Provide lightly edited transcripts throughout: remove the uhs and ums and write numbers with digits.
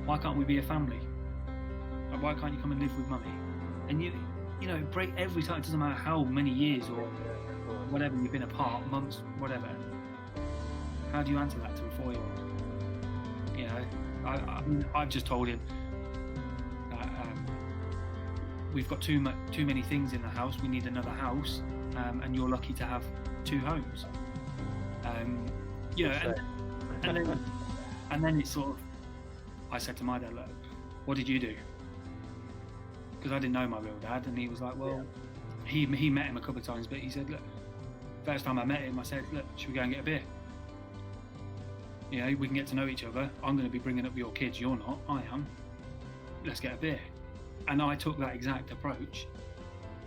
why can't we be a family? Like, why can't you come and live with mummy? And you know, break every time. It doesn't matter how many years or whatever you've been apart, months, whatever. How do you answer that to a 4-year-old? You know, I've just told him that we've got too many things in the house. We need another house, and you're lucky to have 2 homes. You know, and then it's sort of. I said to my dad, look, what did you do? Because I didn't know my real dad, and he was like, well, he met him a couple of times, but he said, look, first time I met him, I said, look, should we go and get a beer? You know, we can get to know each other. I'm going to be bringing up your kids. You're not. I am. Let's get a beer. And I took that exact approach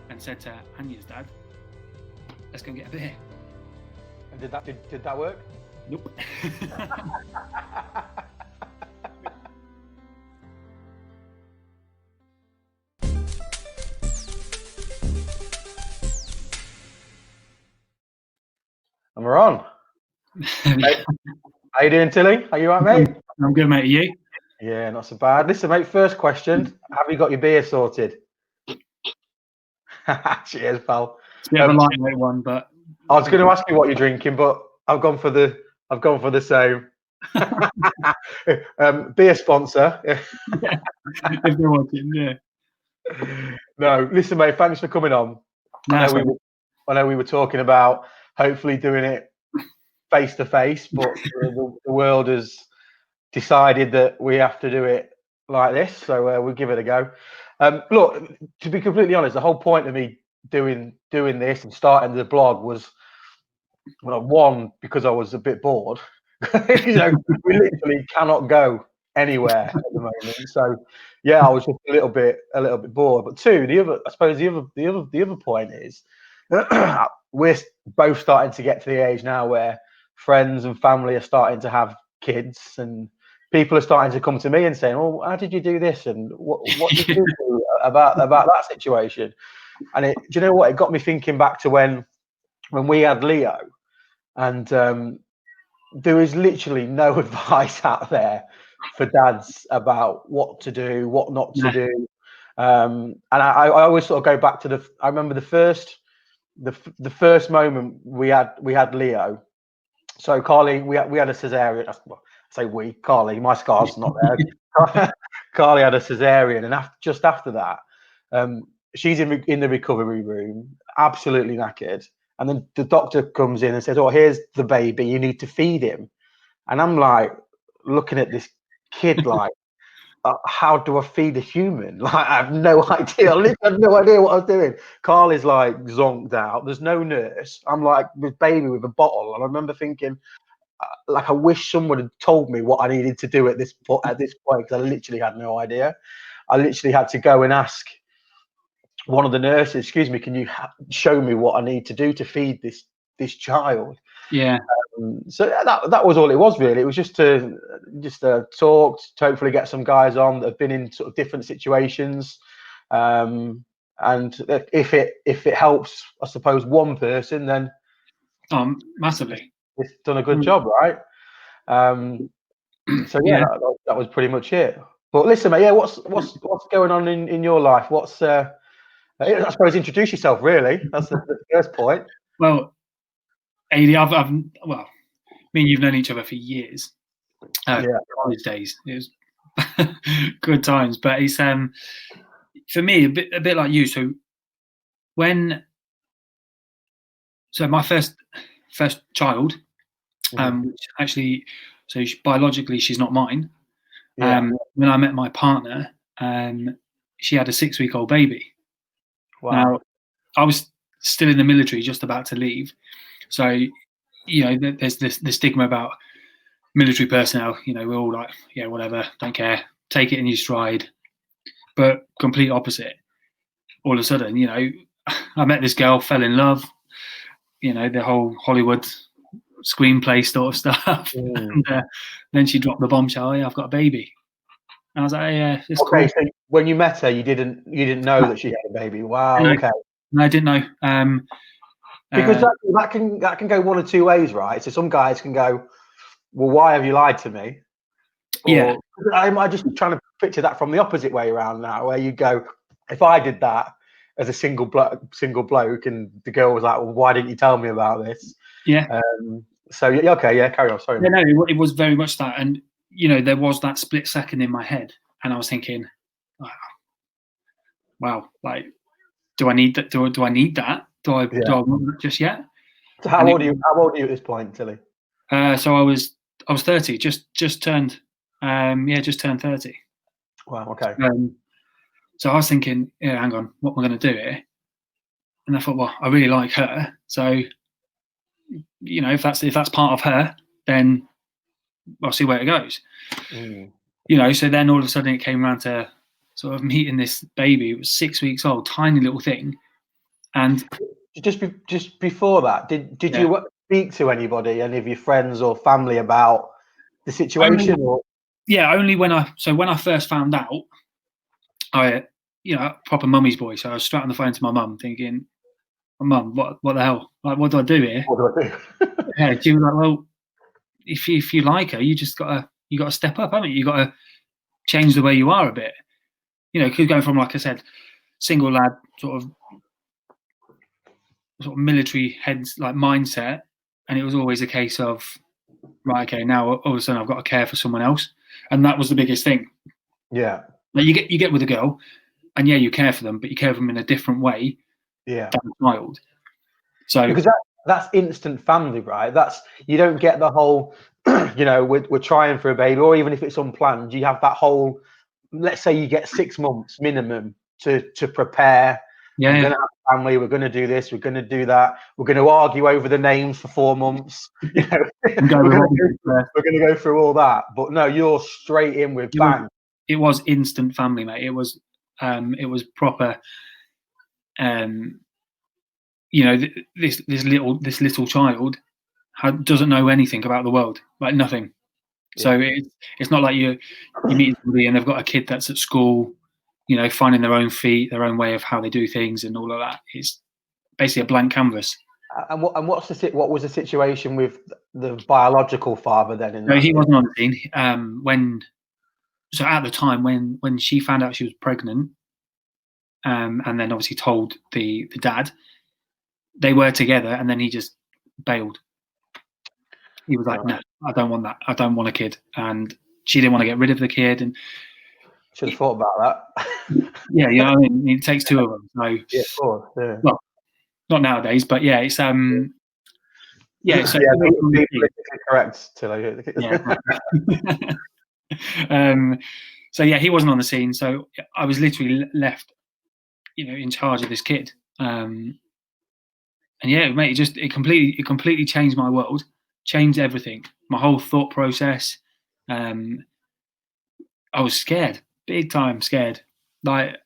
and said to Anya's dad, let's go and get a beer. And did that work? Nope. And we're on. Hey, how you doing, Tilly? Are you all right, mate? I'm good, mate. Are you? Yeah, not so bad. Listen, mate, first question. Have you got your beer sorted? Cheers, pal. It's a bit of a lightweight one, but I was going to ask you what you're drinking, but I've gone for the same. Beer sponsor. Yeah. If they're watching, yeah. No, listen, mate. Thanks for coming on. I know we were talking about hopefully doing it face to face, but the world has decided that we have to do it like this, so we'll give it a go. Look, to be completely honest, the whole point of me doing this and starting the blog was, well, one, because I was a bit bored. You know, we literally cannot go anywhere at the moment. So yeah, I was just a little bit bored. But two, the other point is we're both starting to get to the age now where friends and family are starting to have kids, and people are starting to come to me and saying, "Oh, how did you do this? And what did you do about that situation?" And do you know what? It got me thinking back to when we had Leo, and there is literally no advice out there for dads about what to do, what not to do. And I always sort of go back to I remember the first moment we had Leo. So Carly, we had a cesarean. Well, I say we, Carly, my scar's not there. Carly had a cesarean, and just after that, she's in the recovery room, absolutely knackered. And then the doctor comes in and says, "Oh, here's the baby. You need to feed him." And I'm like, looking at this kid, like, how do I feed a human? Like, I have no idea. I literally had no idea what I was doing. Carly's like zonked out. There's no nurse. I'm like with baby with a bottle, and I remember thinking, like, I wish someone had told me what I needed to do at this point, because I literally had no idea. I literally had to go and ask one of the nurses, "Excuse me, can you show me what I need to do to feed this child?" Yeah. So that was all it was, really. It was just to talk, to hopefully get some guys on that have been in sort of different situations, and if it helps, I suppose, one person, then massively, it's done a good job, right? So yeah, that was pretty much it. But listen, mate, yeah, what's going on in your life? I suppose introduce yourself, really. That's the first point. Well, Ady, me and you've known each other for years. College days, it was good times. But it's for me a bit like you. So my first child, which actually, so biologically she's not mine. When I met my partner, she had a 6-week-old baby. Wow. Now, I was still in the military, just about to leave. So, you know, there's the stigma about military personnel. You know, we're all like, yeah, whatever, don't care, take it in your stride. But complete opposite. All of a sudden, you know, I met this girl, fell in love. You know, the whole Hollywood screenplay sort of stuff. And then she dropped the bombshell, "Yeah, I've got a baby." And I was like, "Yeah, it's cool." So when you met her, you didn't know that she had a baby. Wow. No, okay. No, I didn't know. Because that can go one of two ways, right? So some guys can go, "Well, why have you lied to me?" Yeah. Or I'm just trying to picture that from the opposite way around now, where you go, if I did that as a single bloke, and the girl was like, "Well, why didn't you tell me about this?" Yeah. So yeah, okay, yeah, carry on. Sorry. Yeah, no, it was very much that, and there was that split second in my head, and I was thinking, wow, like, do I need that? Do I need that? Do I want that just yet? So how old are you? How old are you at this point, Tilly? So I was 30, just turned, just turned 30. Wow. Okay. So I was thinking, yeah, hang on, what am I going to do here? And I thought, well, I really like her, so if that's part of her, then I'll see where it goes. So then all of a sudden it came around to sort of meeting this baby. It was 6 weeks old, tiny little thing. And just before that, did you speak to anybody, any of your friends or family, about the situation? Only when I first found out, I proper mummy's boy. So I was straight on the phone to my mum, thinking, "Mum, what the hell? Like, what do I do here?" What do I do? Yeah, she was like, "Well, if you like her, you gotta step up, haven't you? You gotta change the way you are a bit. Because going from, like I said, single lad sort of military heads like mindset, and it was always a case of, right, okay, now all of a sudden I've got to care for someone else, and that was the biggest thing. Yeah. Like you get with a girl, and you care for them, but you care for them in a different way. Yeah. Than a child. So because that's instant family, right? You don't get the whole, we're trying for a baby, or even if it's unplanned, you have that whole. Let's say you get 6 months minimum to prepare. Yeah. We're going to have a family. We're going to do this. We're going to do that. We're going to argue over the names for 4 months. We're going to go through all that. But no, you're straight in with bang. It was instant family, mate. It was proper. This little child doesn't know anything about the world, like nothing. Yeah. So it's not like you meet somebody and they've got a kid that's at school, finding their own feet, their own way of how they do things, and all of that. It's basically a blank canvas. And what was the situation with the biological father then? He wasn't on the scene. So at the time when she found out she was pregnant, and then obviously told the dad, they were together, and then he just bailed. He was like, "No, I don't want that. I don't want a kid." And she didn't want to get rid of the kid, and should have thought about that. Yeah, what I mean, it takes 2 of them. So yeah, of course. Yeah. Well, not nowadays, but yeah, it's So be politically correct, Tilly. So yeah, he wasn't on the scene, so I was literally left, in charge of this kid. And yeah, mate, it completely changed my world, changed everything, my whole thought process. I was scared, big time scared. Like,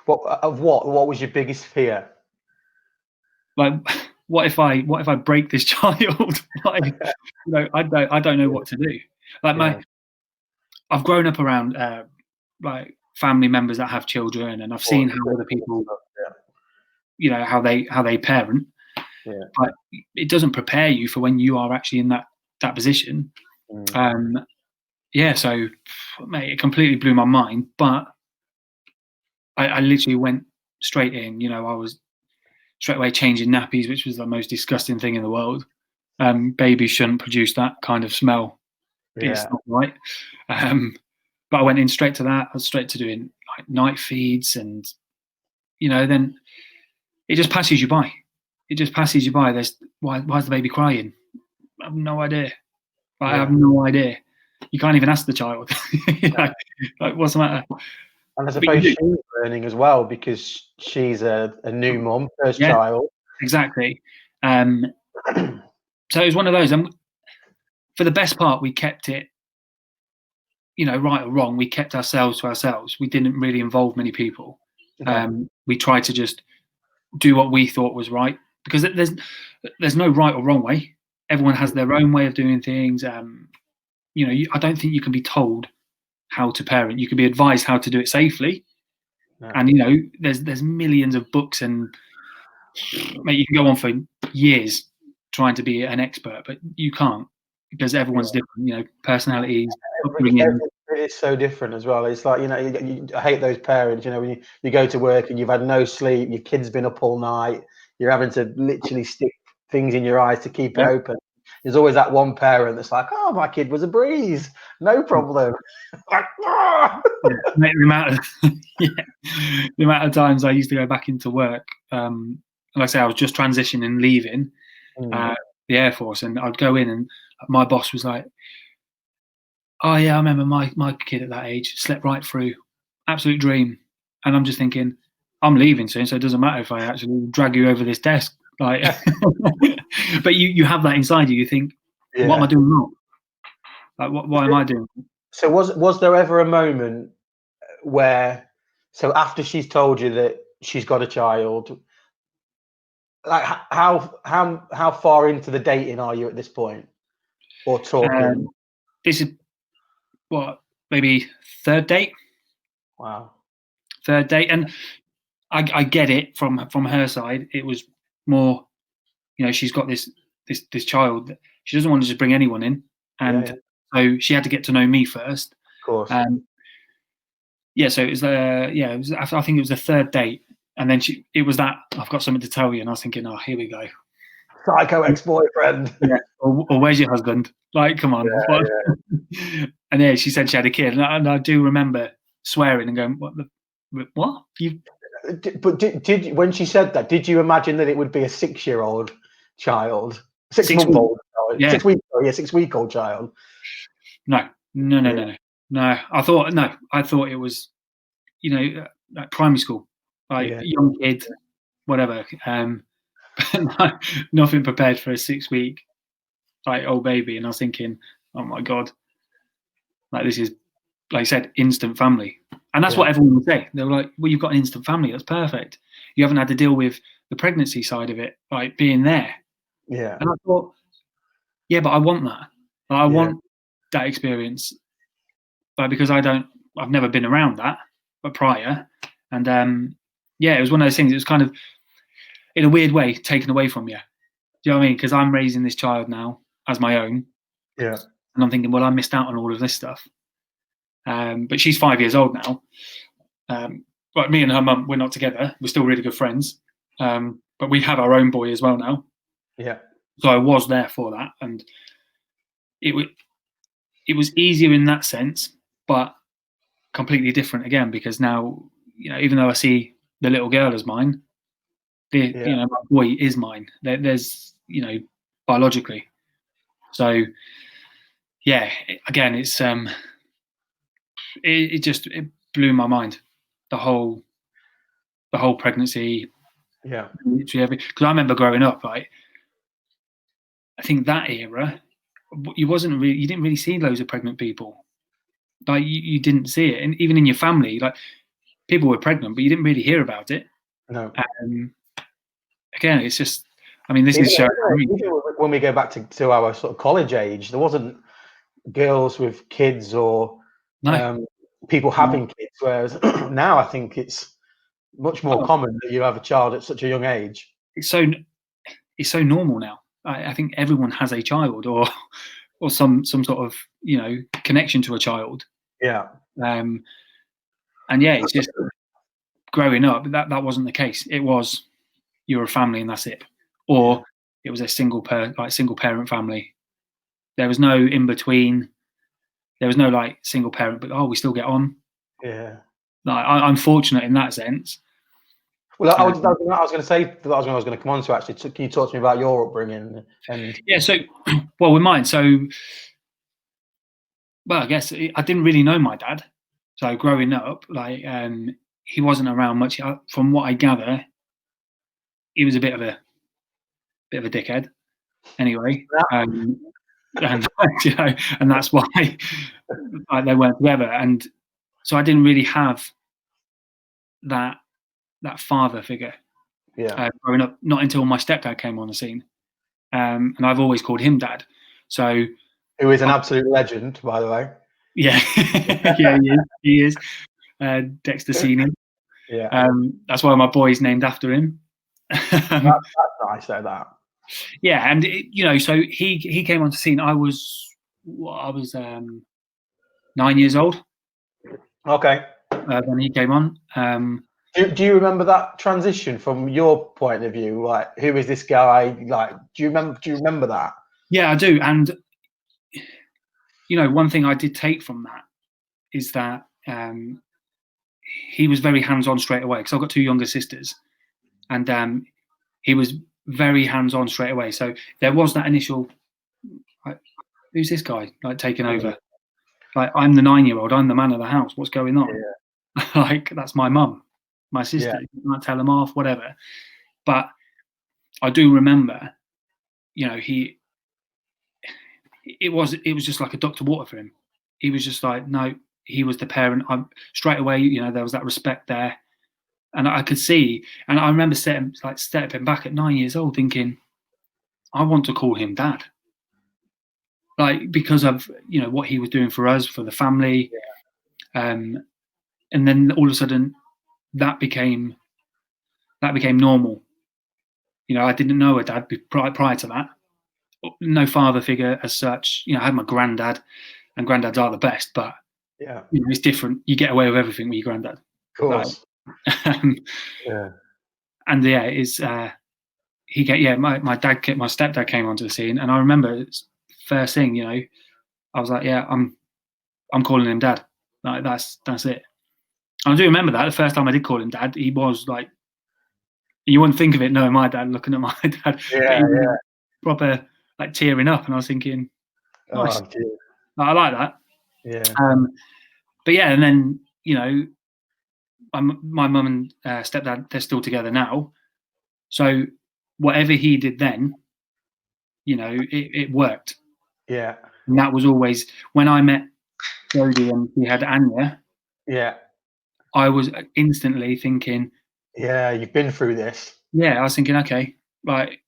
what was your biggest fear? Like, what if I break this child? Like, I don't know what to do. Like I've grown up around like family members that have children, and I've seen how other people, how they parent. Yeah. But it doesn't prepare you for when you are actually in that position. So mate, it completely blew my mind. But I literally went straight in. I was straight away changing nappies, which was the most disgusting thing in the world. Babies shouldn't produce that kind of smell. Yeah. It's not right. But I went in straight to that. I was straight to doing like night feeds, and then it just passes you by. There's why is the baby crying? I have no idea. I have no idea. You can't even ask the child. Like, what's the matter? And I suppose she's learning as well, because she's a new mum, first child. Exactly. So it was one of those. For the best part, we kept it, right or wrong, we kept ourselves to ourselves. We didn't really involve many people. We tried to just do what we thought was right, because there's no right or wrong way. Everyone has their own way of doing things. I don't think you can be told how to parent. You can be advised how to do it safely. No. And there's millions of books, and mate, you can go on for years trying to be an expert, but you can't, because everyone's different. Personalities. It's so different as well. It's like, I hate those parents, when you go to work and you've had no sleep, your kid's been up all night, you're having to literally stick things in your eyes to keep it open. There's always that one parent that's like, oh, my kid was a breeze, no problem. Like, the amount of times I used to go back into work, like I say, I was just transitioning, leaving the Air Force, and I'd go in and my boss was like, oh yeah, I remember my kid at that age slept right through, absolute dream. And I'm just thinking, I'm leaving soon, so it doesn't matter if I actually drag you over this desk. Like, but you have that inside you. You think, what am I doing wrong? Like, what am I doing? So was there ever a moment where, so after she's told you that she's got a child, like how far into the dating are you at this point, or talking? This is what, maybe third date. Wow. Third date, and I get it from her side. It was more, she's got this child. She doesn't want to just bring anyone in, and so she had to get to know me first. Of course. So it was I think it was the third date, and then it was that, I've got something to tell you, and I was thinking, oh, here we go. Psycho ex-boyfriend. Yeah. Or where's your husband? Like, come on. And she said she had a kid, and I do remember swearing and going, what? But did when she said that, did you imagine that it would be a 6-year-old child, 6-month-old, 6-week-old child? No. I thought it was, like primary school, like young kid, whatever. Nothing prepared for a 6-week like old baby, and I was thinking, oh my god, like this is, like I said, instant family. And that's what everyone would say. They were like, well, you've got an instant family, that's perfect. You haven't had to deal with the pregnancy side of it, like being there. Yeah. And I thought, yeah, but I want that. Like, I want that experience, but because I've never been around that, but prior, and it was one of those things. It was kind of, in a weird way, taken away from you. Do you know what I mean? Because I'm raising this child now as my own. Yeah. And I'm thinking, well, I missed out on all of this stuff. But she's 5 years old now. But me and her mum, we're not together. We're still really good friends. But we have our own boy as well now. Yeah. So I was there for that, and it was easier in that sense, but completely different again, because now, even though I see the little girl as mine, my boy is mine. There's, biologically. So again, it's it blew my mind, the whole pregnancy. Yeah. Because I remember growing up, right? I think that era, you didn't really see loads of pregnant people. Like you didn't see it, and even in your family, like people were pregnant, but you didn't really hear about it. No. Again, it's just, I mean, this is when we go back to our sort of college age, there wasn't girls with kids or people having kids, whereas now I think it's much more common that you have a child at such a young age. It's so normal now. I think everyone has a child or some sort of connection to a child. Yeah. And it's just growing up that wasn't the case. It was, you're a family and that's it, or it was a single parent family. There was no in between. There was no like single parent, but we still get on. Yeah. Like, I'm fortunate in that sense. Well, I was going to say that I was going to come on to actually. Can you talk to me about your upbringing? And so, well, with mine, I guess I didn't really know my dad. So growing up, like, he wasn't around much. From what I gather, he was a bit of a dickhead. Anyway, and and that's why they weren't together. And so I didn't really have that father figure. Yeah. Growing up, not until my stepdad came on the scene, and I've always called him dad. So, who is an absolute legend, by the way. Yeah, yeah, he is. Dexter Senior. Yeah. That's why my boy's named after him. That's nice, though, that. Yeah, and so he came on the scene. I was 9 years old. Okay. Then he came on. Do you remember that transition from your point of view? Like, who is this guy? Like, do you remember that? Yeah, I do. And one thing I did take from that is that he was very hands-on straight away, because I've got two younger sisters, and he was very hands-on straight away. So there was that initial, like, who's this guy, like, taking over? Like, I'm the 9-year-old, I'm the man of the house. What's going on? Yeah. Like, that's my mum, my sister. Yeah. You can't tell him off, whatever. But I do remember, it was just like a duck to water for him. He was just like, no, he was the parent. Straight away, there was that respect there. And I could see, and I remember stepping back at 9 years old thinking, I want to call him dad. Like, because of, what he was doing for us, for the family. Yeah. And then all of a sudden that became normal. I didn't know a dad prior to that. No father figure as such. I had my granddad, and granddads are the best, but yeah, it's different. You get away with everything with your granddad. Of course. Yeah. And yeah, it's my stepdad came onto the scene, and I remember first thing, I was like, yeah, I'm calling him dad. Like, that's it. And I do remember that the first time I did call him dad, he was like, you wouldn't think of it knowing my dad, looking at my dad, yeah, but he was proper, like, tearing up, and I was thinking, nice. I like that. Yeah. But yeah, and then my mum and stepdad, they're still together now, so whatever he did then, it worked. Yeah. And that was always, when I met Jodie and he had Anya. Yeah. I was instantly thinking, yeah, you've been through this. Yeah, I was thinking, okay, like,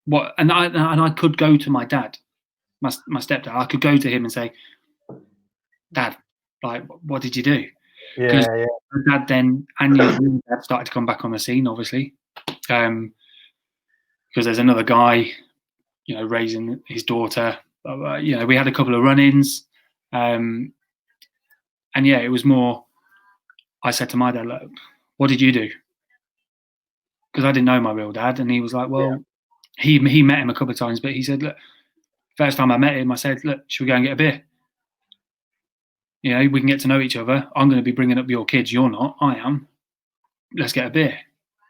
what? And I could go to my dad, my stepdad. I could go to him and say, Dad, like, what did you do? Yeah. My dad, then Anya's dad, started to come back on the scene, obviously, because there's another guy, raising his daughter. We had a couple of run-ins, and yeah, it was more. I said to my dad, look, what did you do? Because I didn't know my real dad, and he was like, well, he met him a couple of times, but he said, look, first time I met him, I said, look, should we go and get a beer? We can get to know each other. I'm going to be bringing up your kids. You're not. I am. Let's get a beer.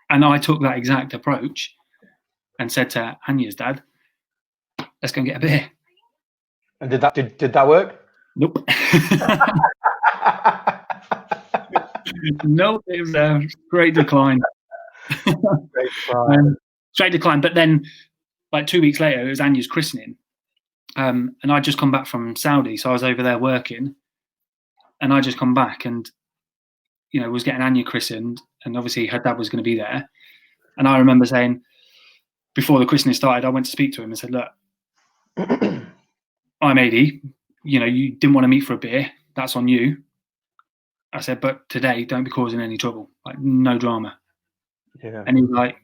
And I took that exact approach and said to Anya's dad, let's go and get a beer. And did that work? Nope. No, it was a great decline. Straight decline. But then, like 2 weeks later, it was Anya's christening. And I'd just come back from Saudi, so I was over there working. And I just come back and, was getting Anya christened, and obviously her dad was going to be there. And I remember saying, before the christening started, I went to speak to him and said, look, I'm Ady. You didn't want to meet for a beer. That's on you. I said, but today, don't be causing any trouble. Like, no drama. Yeah. And he was like,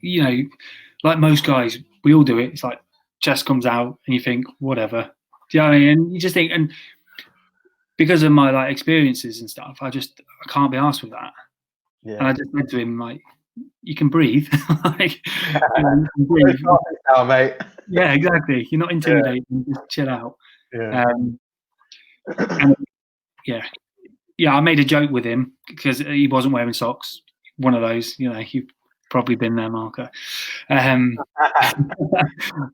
like most guys, we all do it. It's like, chest comes out and you think, whatever. Do you know what I mean? And you just think, and because of my, like, experiences and stuff, I can't be arsed with that. Yeah. And I just said to him, like, you can breathe. Like, you can breathe. Now, mate. Yeah, exactly. You're not intimidating. Just chill out. Yeah. And yeah, I made a joke with him because he wasn't wearing socks. One of those, you've probably been there, Marco. I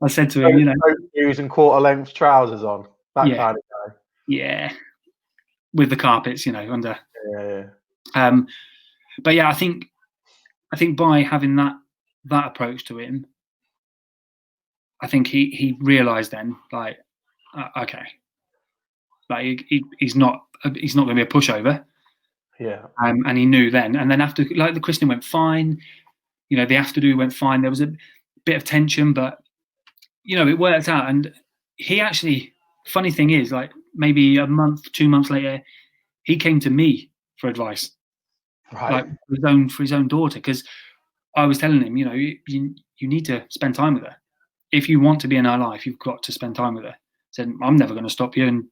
said to him, shoes and quarter-length trousers on. That kind of guy. Yeah, with the carpets, under. Yeah. But yeah, I think by having that approach to him, I think he realised then, like, okay, like, he's not going to be a pushover. Yeah. And he knew then. And then after, like, the christening went fine. The after-do went fine. There was a bit of tension, but it worked out. And he actually, funny thing is, like, maybe a month, 2 months later, he came to me for advice, right? Like, for his own daughter, because I was telling him, you need to spend time with her. If you want to be in her life, you've got to spend time with her. I said, I'm never going to stop you, and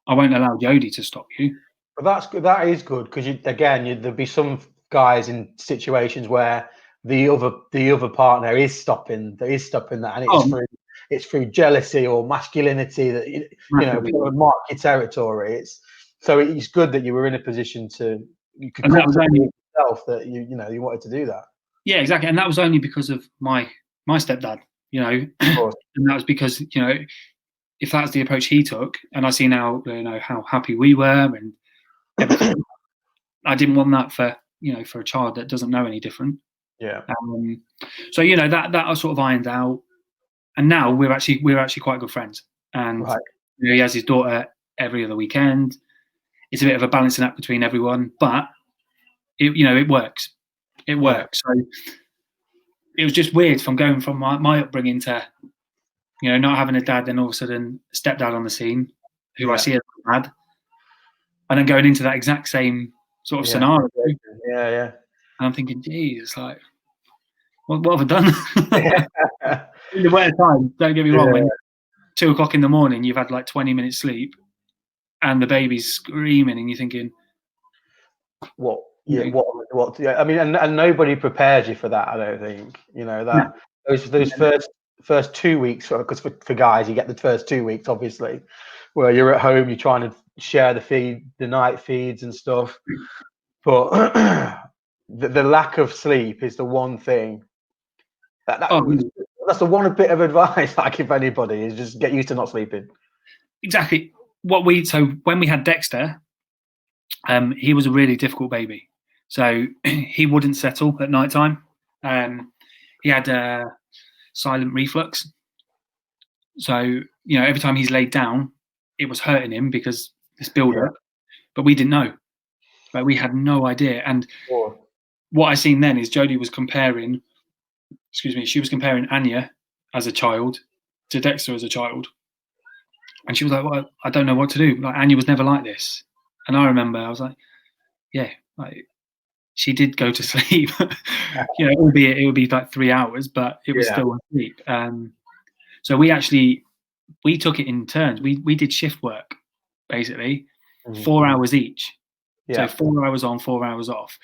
I won't allow Jodie to stop you. But that's good. That is good because there'd be some guys in situations where the other partner is stopping that, and it's through jealousy or masculinity that mark your territory. It's good that you were in a position you could come to yourself that you wanted to do that. Yeah, exactly, and that was only because of my stepdad, and that was because if that's the approach he took, and I see now how happy we were and everything. I didn't want that for a child that doesn't know any different. Yeah. So that sort of ironed out, and now we're actually quite good friends. And he has his daughter every other weekend. It's a bit of a balancing act between everyone, but it works. It works. So it was just weird from going from my upbringing to not having a dad, then all of a sudden a stepdad on the scene, who I see as a dad, and then going into that exact same sort of scenario. Yeah. And I'm thinking, geez, like, what have I done? In the winter time, don't get me wrong, when 2 o'clock in the morning, you've had like 20 minutes sleep and the baby's screaming and you're thinking, what? I mean, and nobody prepares you for that. I don't think, those first 2 weeks, because for guys, you get the first 2 weeks, obviously, where you're at home, you're trying to share the night feeds and stuff. But the lack of sleep is the one thing that's the one bit of advice I give anybody, is just get used to not sleeping. Exactly. So when we had Dexter, he was a really difficult baby. So he wouldn't settle at night time. He had silent reflux. So every time he's laid down, it was hurting him because this build-up. But we didn't know. Like, we had no idea. And what I seen then is Jodie was comparing. She was comparing Anya as a child to Dexter as a child. And she was like, well, I don't know what to do. Like, Anya was never like this. And I remember I was like, yeah, like, she did go to sleep, albeit it would be like 3 hours, but it was still asleep. So we took it in turns. We did shift work, basically, 4 hours each. So 4 hours on, 4 hours off.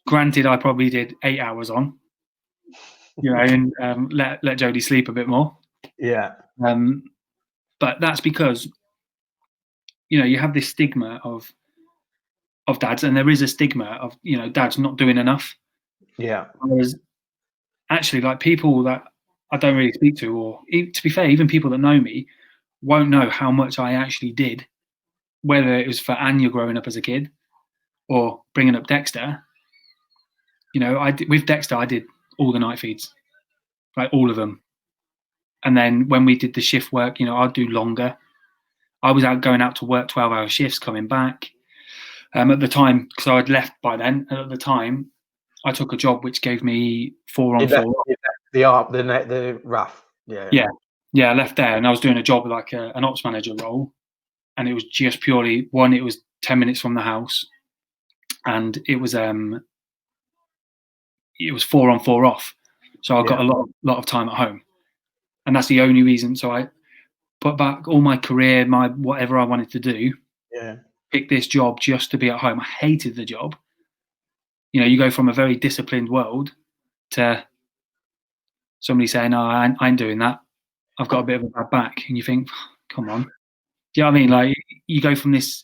Granted, I probably did 8 hours on, and let Jodie sleep a bit more. Yeah. But that's because you have this stigma of dads, and there is a stigma of dads not doing enough. Yeah. Whereas actually, like, people that I don't really speak to, or to be fair, even people that know me, won't know how much I actually did, whether it was for Anya growing up as a kid or bringing up Dexter. With Dexter, I did all the night feeds, like all of them. And then when we did the shift work, I'd do longer. I was going out to work 12-hour shifts, coming back. At the time, because I'd left by then, at the time, I took a job which gave me 4 on 4 off. The RAF. Yeah, I left there and I was doing a job like an ops manager role. And it was just purely, one, it was 10 minutes from the house. And it was 4 on 4 off. So I got a lot of time at home. And that's the only reason. So I put back all my career, my whatever I wanted to do. Pick this job just to be at home. I hated the job. You go from a very disciplined world to somebody saying, "Oh, I ain't doing that. I've got a bit of a bad back," and you think, "Come on." Do you know what I mean? Like, you go from this.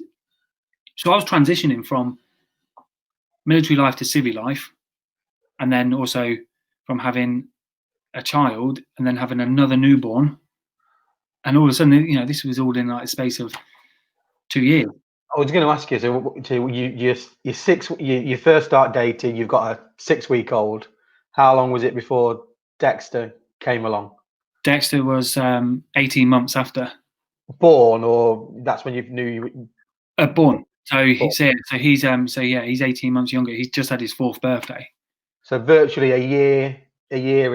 So I was transitioning from military life to civvy life, and then also from having a child and then having another newborn, and all of a sudden, this was all in like a space of 2 years. I was going to ask you. So you first start dating. You've got a 6-week-old. How long was it before Dexter came along? Dexter was 18 months after. Born, or that's when you knew you were born. So he's 18 months younger. He's just had his 4th birthday. So virtually a year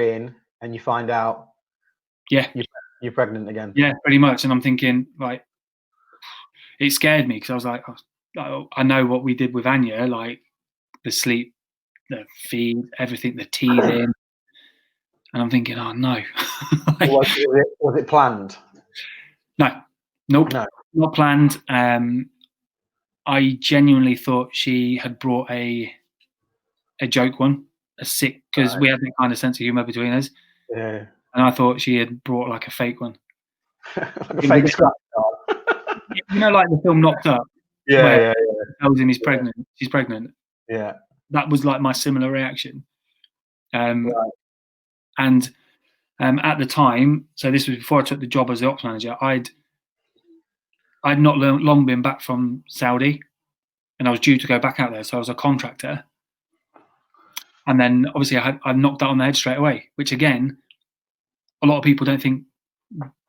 in, and you find out, you're pregnant again. Yeah, pretty much. And I'm thinking, like, it scared me because I was like, I know what we did with Anya, like the sleep, the feed, everything, the teething. And I'm thinking, oh no. Like, was it planned? No, nope, not planned. I genuinely thought she had brought a joke one, a sick, because we had that kind of sense of humour between us. Yeah. And I thought she had brought like a fake one. Like a fake scratch card. You know, like the film Knocked Up, Yeah, where yeah, tells him he's pregnant. She's pregnant. yeah. That was like my similar reaction. Right. And at the time, so this was before I took the job as the ops manager, I'd not long been back from Saudi, and I was due to go back out there. So I was a contractor. And then obviously I knocked that on the head straight away, which again, a lot of people don't think,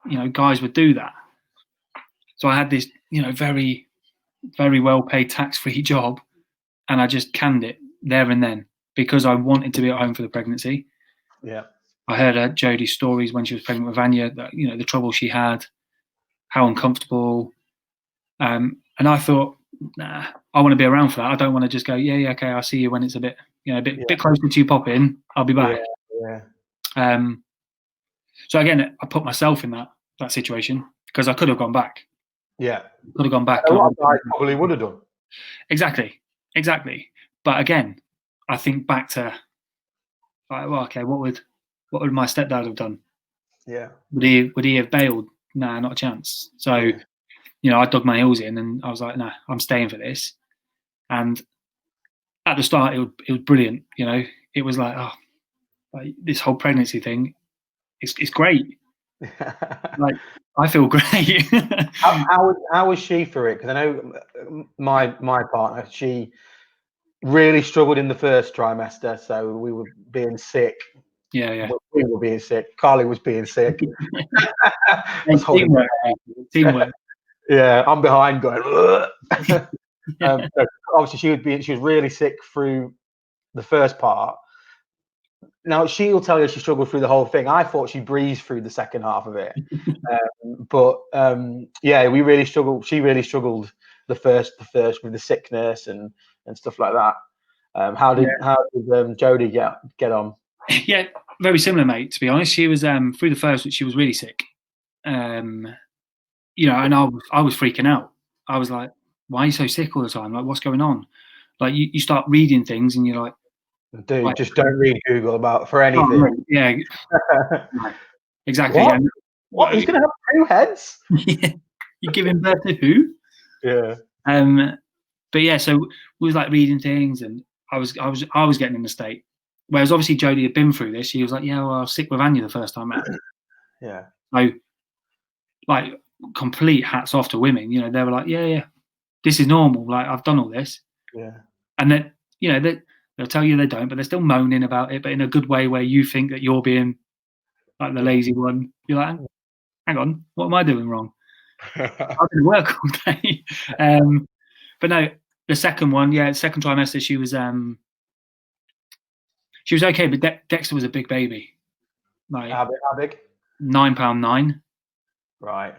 you know, guys would do that. So I had this, you know, very, very well paid tax-free job, and I just canned it there and then because I wanted to be at home for the pregnancy. Yeah. I heard Jodie's stories when she was pregnant with Anya, that, you know, the trouble she had, how uncomfortable. And I thought, nah, I want to be around for that. I don't want to just go, yeah, okay, I'll see you when it's a bit, you know, a bit closer to you pop in. I'll be back. Yeah. So again, I put myself in that situation because I could have gone back. Yeah. Could have gone back. A lot of guys probably would have done. Exactly. But again, I think back to, like, well, okay, what would my stepdad have done? Yeah. Would he have bailed? Nah, not a chance. So, you know, I dug my heels in and I was like, nah, I'm staying for this. And at the start, it was brilliant. You know, it was like, oh, like this whole pregnancy thing, it's great. Like, I feel great. how was she for it? Because I know my partner, she really struggled in the first trimester, so we were being sick. Yeah. We were being sick. Carly was being sick. Teamwork. Yeah, I'm behind going. Obviously, she was really sick through the first part. Now she'll tell you she struggled through the whole thing. I thought she breezed through the second half of it, but yeah, we really struggled. She really struggled the first with the sickness and stuff like that. How did Jodie get on? Yeah, very similar, mate. To be honest, she was through the first, she was really sick. You know, and I was freaking out. I was like, "Why are you so sick all the time? Like, what's going on?" Like, you start reading things, and you're like, "Dude, like, just don't read Google for anything." Oh, right. Yeah, right. Exactly. What? And, what? He's going to have 2 heads? You're giving birth to who? Yeah. But yeah, so we was like reading things, and I was getting in a state. Whereas obviously Jodie had been through this. She was like, "Yeah, well, I was sick with Anya the first time out." Yeah. So, like, complete hats off to women. You know, they were like, "Yeah, this is normal. Like, I've done all this." Yeah. And then, you know, they'll tell you they don't, but they're still moaning about it, but in a good way, where you think that you're being like the lazy one. You're like, hang on, what am I doing wrong? I've been to work all day. But no, the second one, second trimester, she was okay, but Dexter was a big baby. Like, how big? £9.9. Right.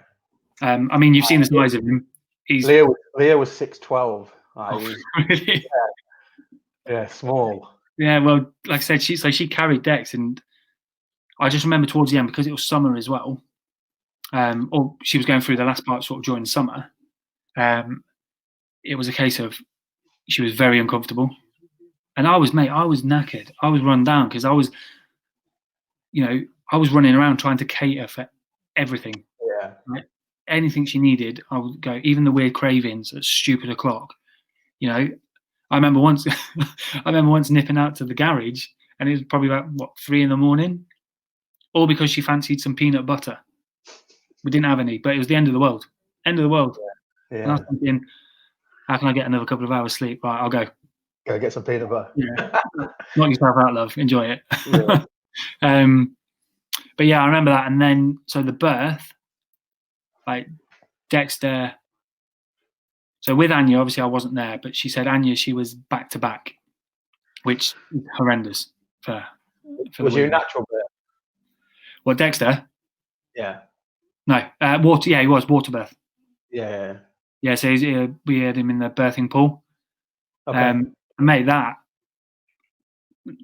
I mean, you've seen the size of him. Leah was 6'12". Really? Yeah, small. Yeah, well, like I said, she carried Dex, and I just remember towards the end, because it was summer as well, or she was going through the last part sort of during summer. It was a case of she was very uncomfortable, and I was knackered. I was run down because I was running around trying to cater for everything. Yeah. Right? Anything she needed, I would go. Even the weird cravings at stupid o'clock. You know, I remember once nipping out to the garage, and it was probably about 3 a.m, all because she fancied some peanut butter. We didn't have any, but it was the end of the world. End of the world. Yeah. And I was thinking, how can I get another couple of hours sleep? Right, I'll go. Go get some peanut butter. Yeah. Knock yourself out, love. Enjoy it. Yeah. But yeah, I remember that. And then, so the birth, like Dexter. So with Anya, obviously I wasn't there, but she said Anya, she was back to back, which is horrendous for Was you natural birth? What, Dexter? Yeah. No, water. Yeah, he was water birth. Yeah. Yeah, so we had him in the birthing pool. Okay. Mate, that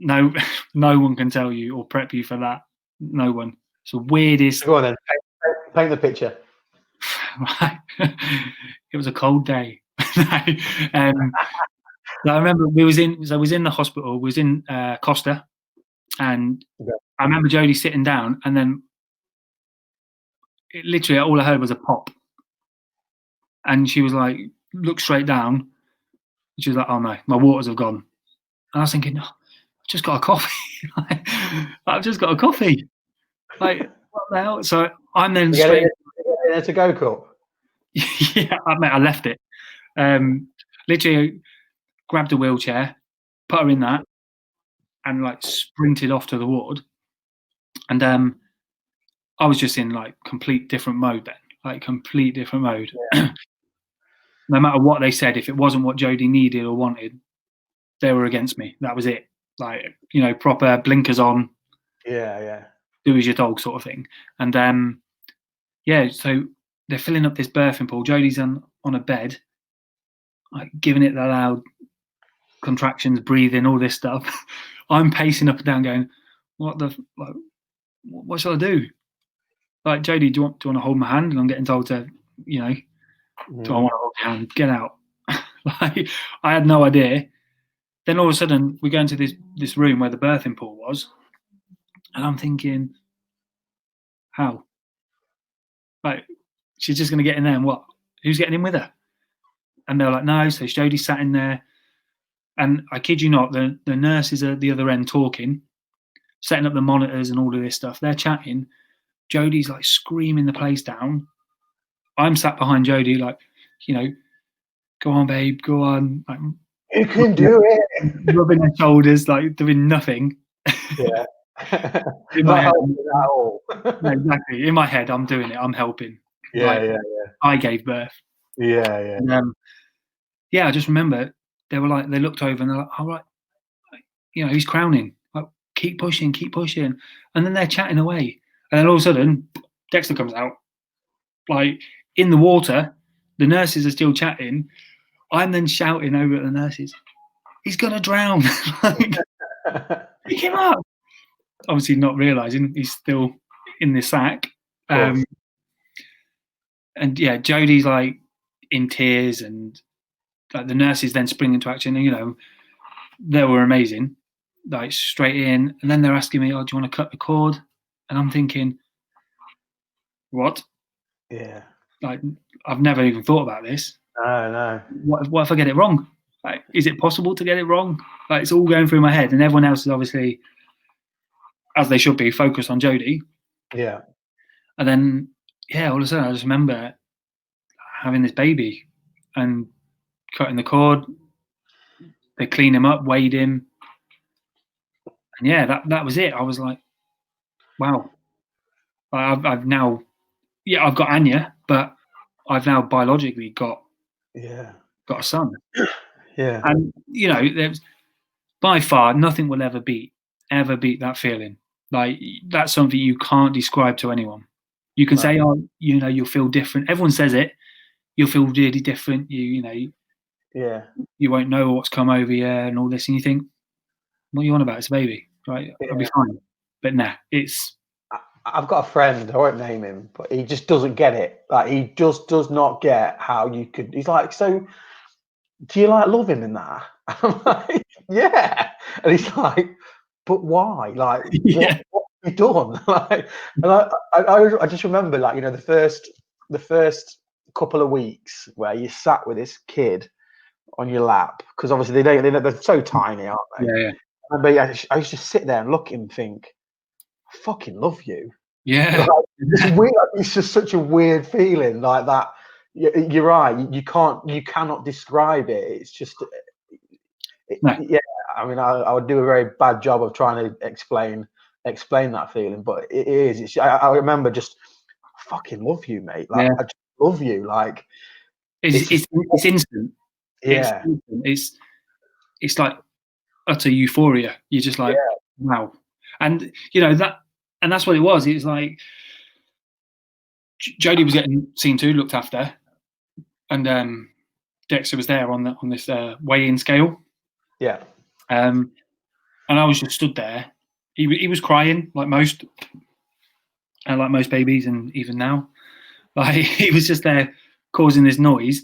no one can tell you or prep you for that. No one. It's the weirdest. Go on then. Paint the picture. It was a cold day. I remember we was in the hospital. We was in Costa, and I remember Jodie sitting down, and then literally all I heard was a pop, and she was like, looked straight down. She was like, "Oh no, my waters have gone." And I was thinking, oh, I've just got a coffee. I've just got a coffee. Like, what the hell? So I'm then straight. It's a go cup. Yeah, I left it. Literally grabbed a wheelchair, put her in that, and like sprinted off to the ward. And I was just in like complete different mode then, like complete different mode. Yeah. No matter what they said, if it wasn't what Jodie needed or wanted, they were against me. That was it. Like, proper blinkers on. Yeah. Do as you're told, sort of thing. And so they're filling up this birthing pool. Jodie's on a bed, like giving it the loud contractions, breathing, all this stuff. I'm pacing up and down, going, what shall I do? Like, Jodie, do you want to hold my hand? And I'm getting told to, do I want to hold your hand? Get out. Like, I had no idea. Then all of a sudden, we go into this room where the birthing pool was, and I'm thinking, how? Like, she's just going to get in there, and what? Who's getting in with her? And they're like, no. So Jodie sat in there, and I kid you not, the nurses are at the other end talking, setting up the monitors and all of this stuff. They're chatting. Jodie's like screaming the place down. I'm sat behind Jodie, like, go on, babe, go on. Like, you can do it. Rubbing her shoulders, like doing nothing. Yeah. In my head, at all. Exactly. In my head, I'm doing it. I'm helping. Yeah. I gave birth. Yeah. And, I just remember they looked over and they're like, all right, he's crowning. Like, keep pushing. And then they're chatting away. And then all of a sudden, Dexter comes out. Like, in the water, the nurses are still chatting. I'm then shouting over at the nurses, he's going to drown. Like, pick him up. Obviously not realising he's still in the sack. And Jodie's like in tears, and like the nurses then spring into action. And, they were amazing, like straight in. And then they're asking me, "Oh, do you want to cut the cord?" And I'm thinking, what? Yeah. Like, I've never even thought about this. No. What if I get it wrong? Like, is it possible to get it wrong? Like, it's all going through my head, and everyone else is obviously, as they should be, focused on Jodie. Yeah. And then, all of a sudden, I just remember having this baby and cutting the cord. They clean him up, weighed him, and that was it. I was like, wow. I've now, I've got Anya, but I've now biologically got a son. Yeah. And there's by far nothing will ever beat that feeling. Like, that's something you can't describe to anyone. You can say, oh, you'll feel different. Everyone says it. You'll feel really different. You won't know what's come over you and all this. And you think, what are you on about? It's a baby, right? I'll be fine. But nah, I've got a friend, I won't name him, but he just doesn't get it. Like, he just does not get how you could. He's like, so do you like love him in that? I'm like, yeah. And he's like, but why? Like, what have you done? Like, and I just remember, like, the first couple of weeks where you sat with this kid on your lap, because obviously they're so tiny, aren't they? Yeah. I used to sit there and look at him and think, I fucking love you. Yeah. Like, it's weird. It's just such a weird feeling, like that. You're right. You cannot describe it. It's just, yeah. I mean, I would do a very bad job of trying to explain that feeling, but it is. I remember just, I fucking love you, mate. Like, I just love you. Like, it's instant. Yeah. It's like utter euphoria. You're just like, wow. And that's what it was. It was like Jodie was getting seen to, looked after, and Dexter was there on this weigh-in scale. Yeah. And I was just stood there. He was crying like most babies, and even now, like, he was just there causing this noise.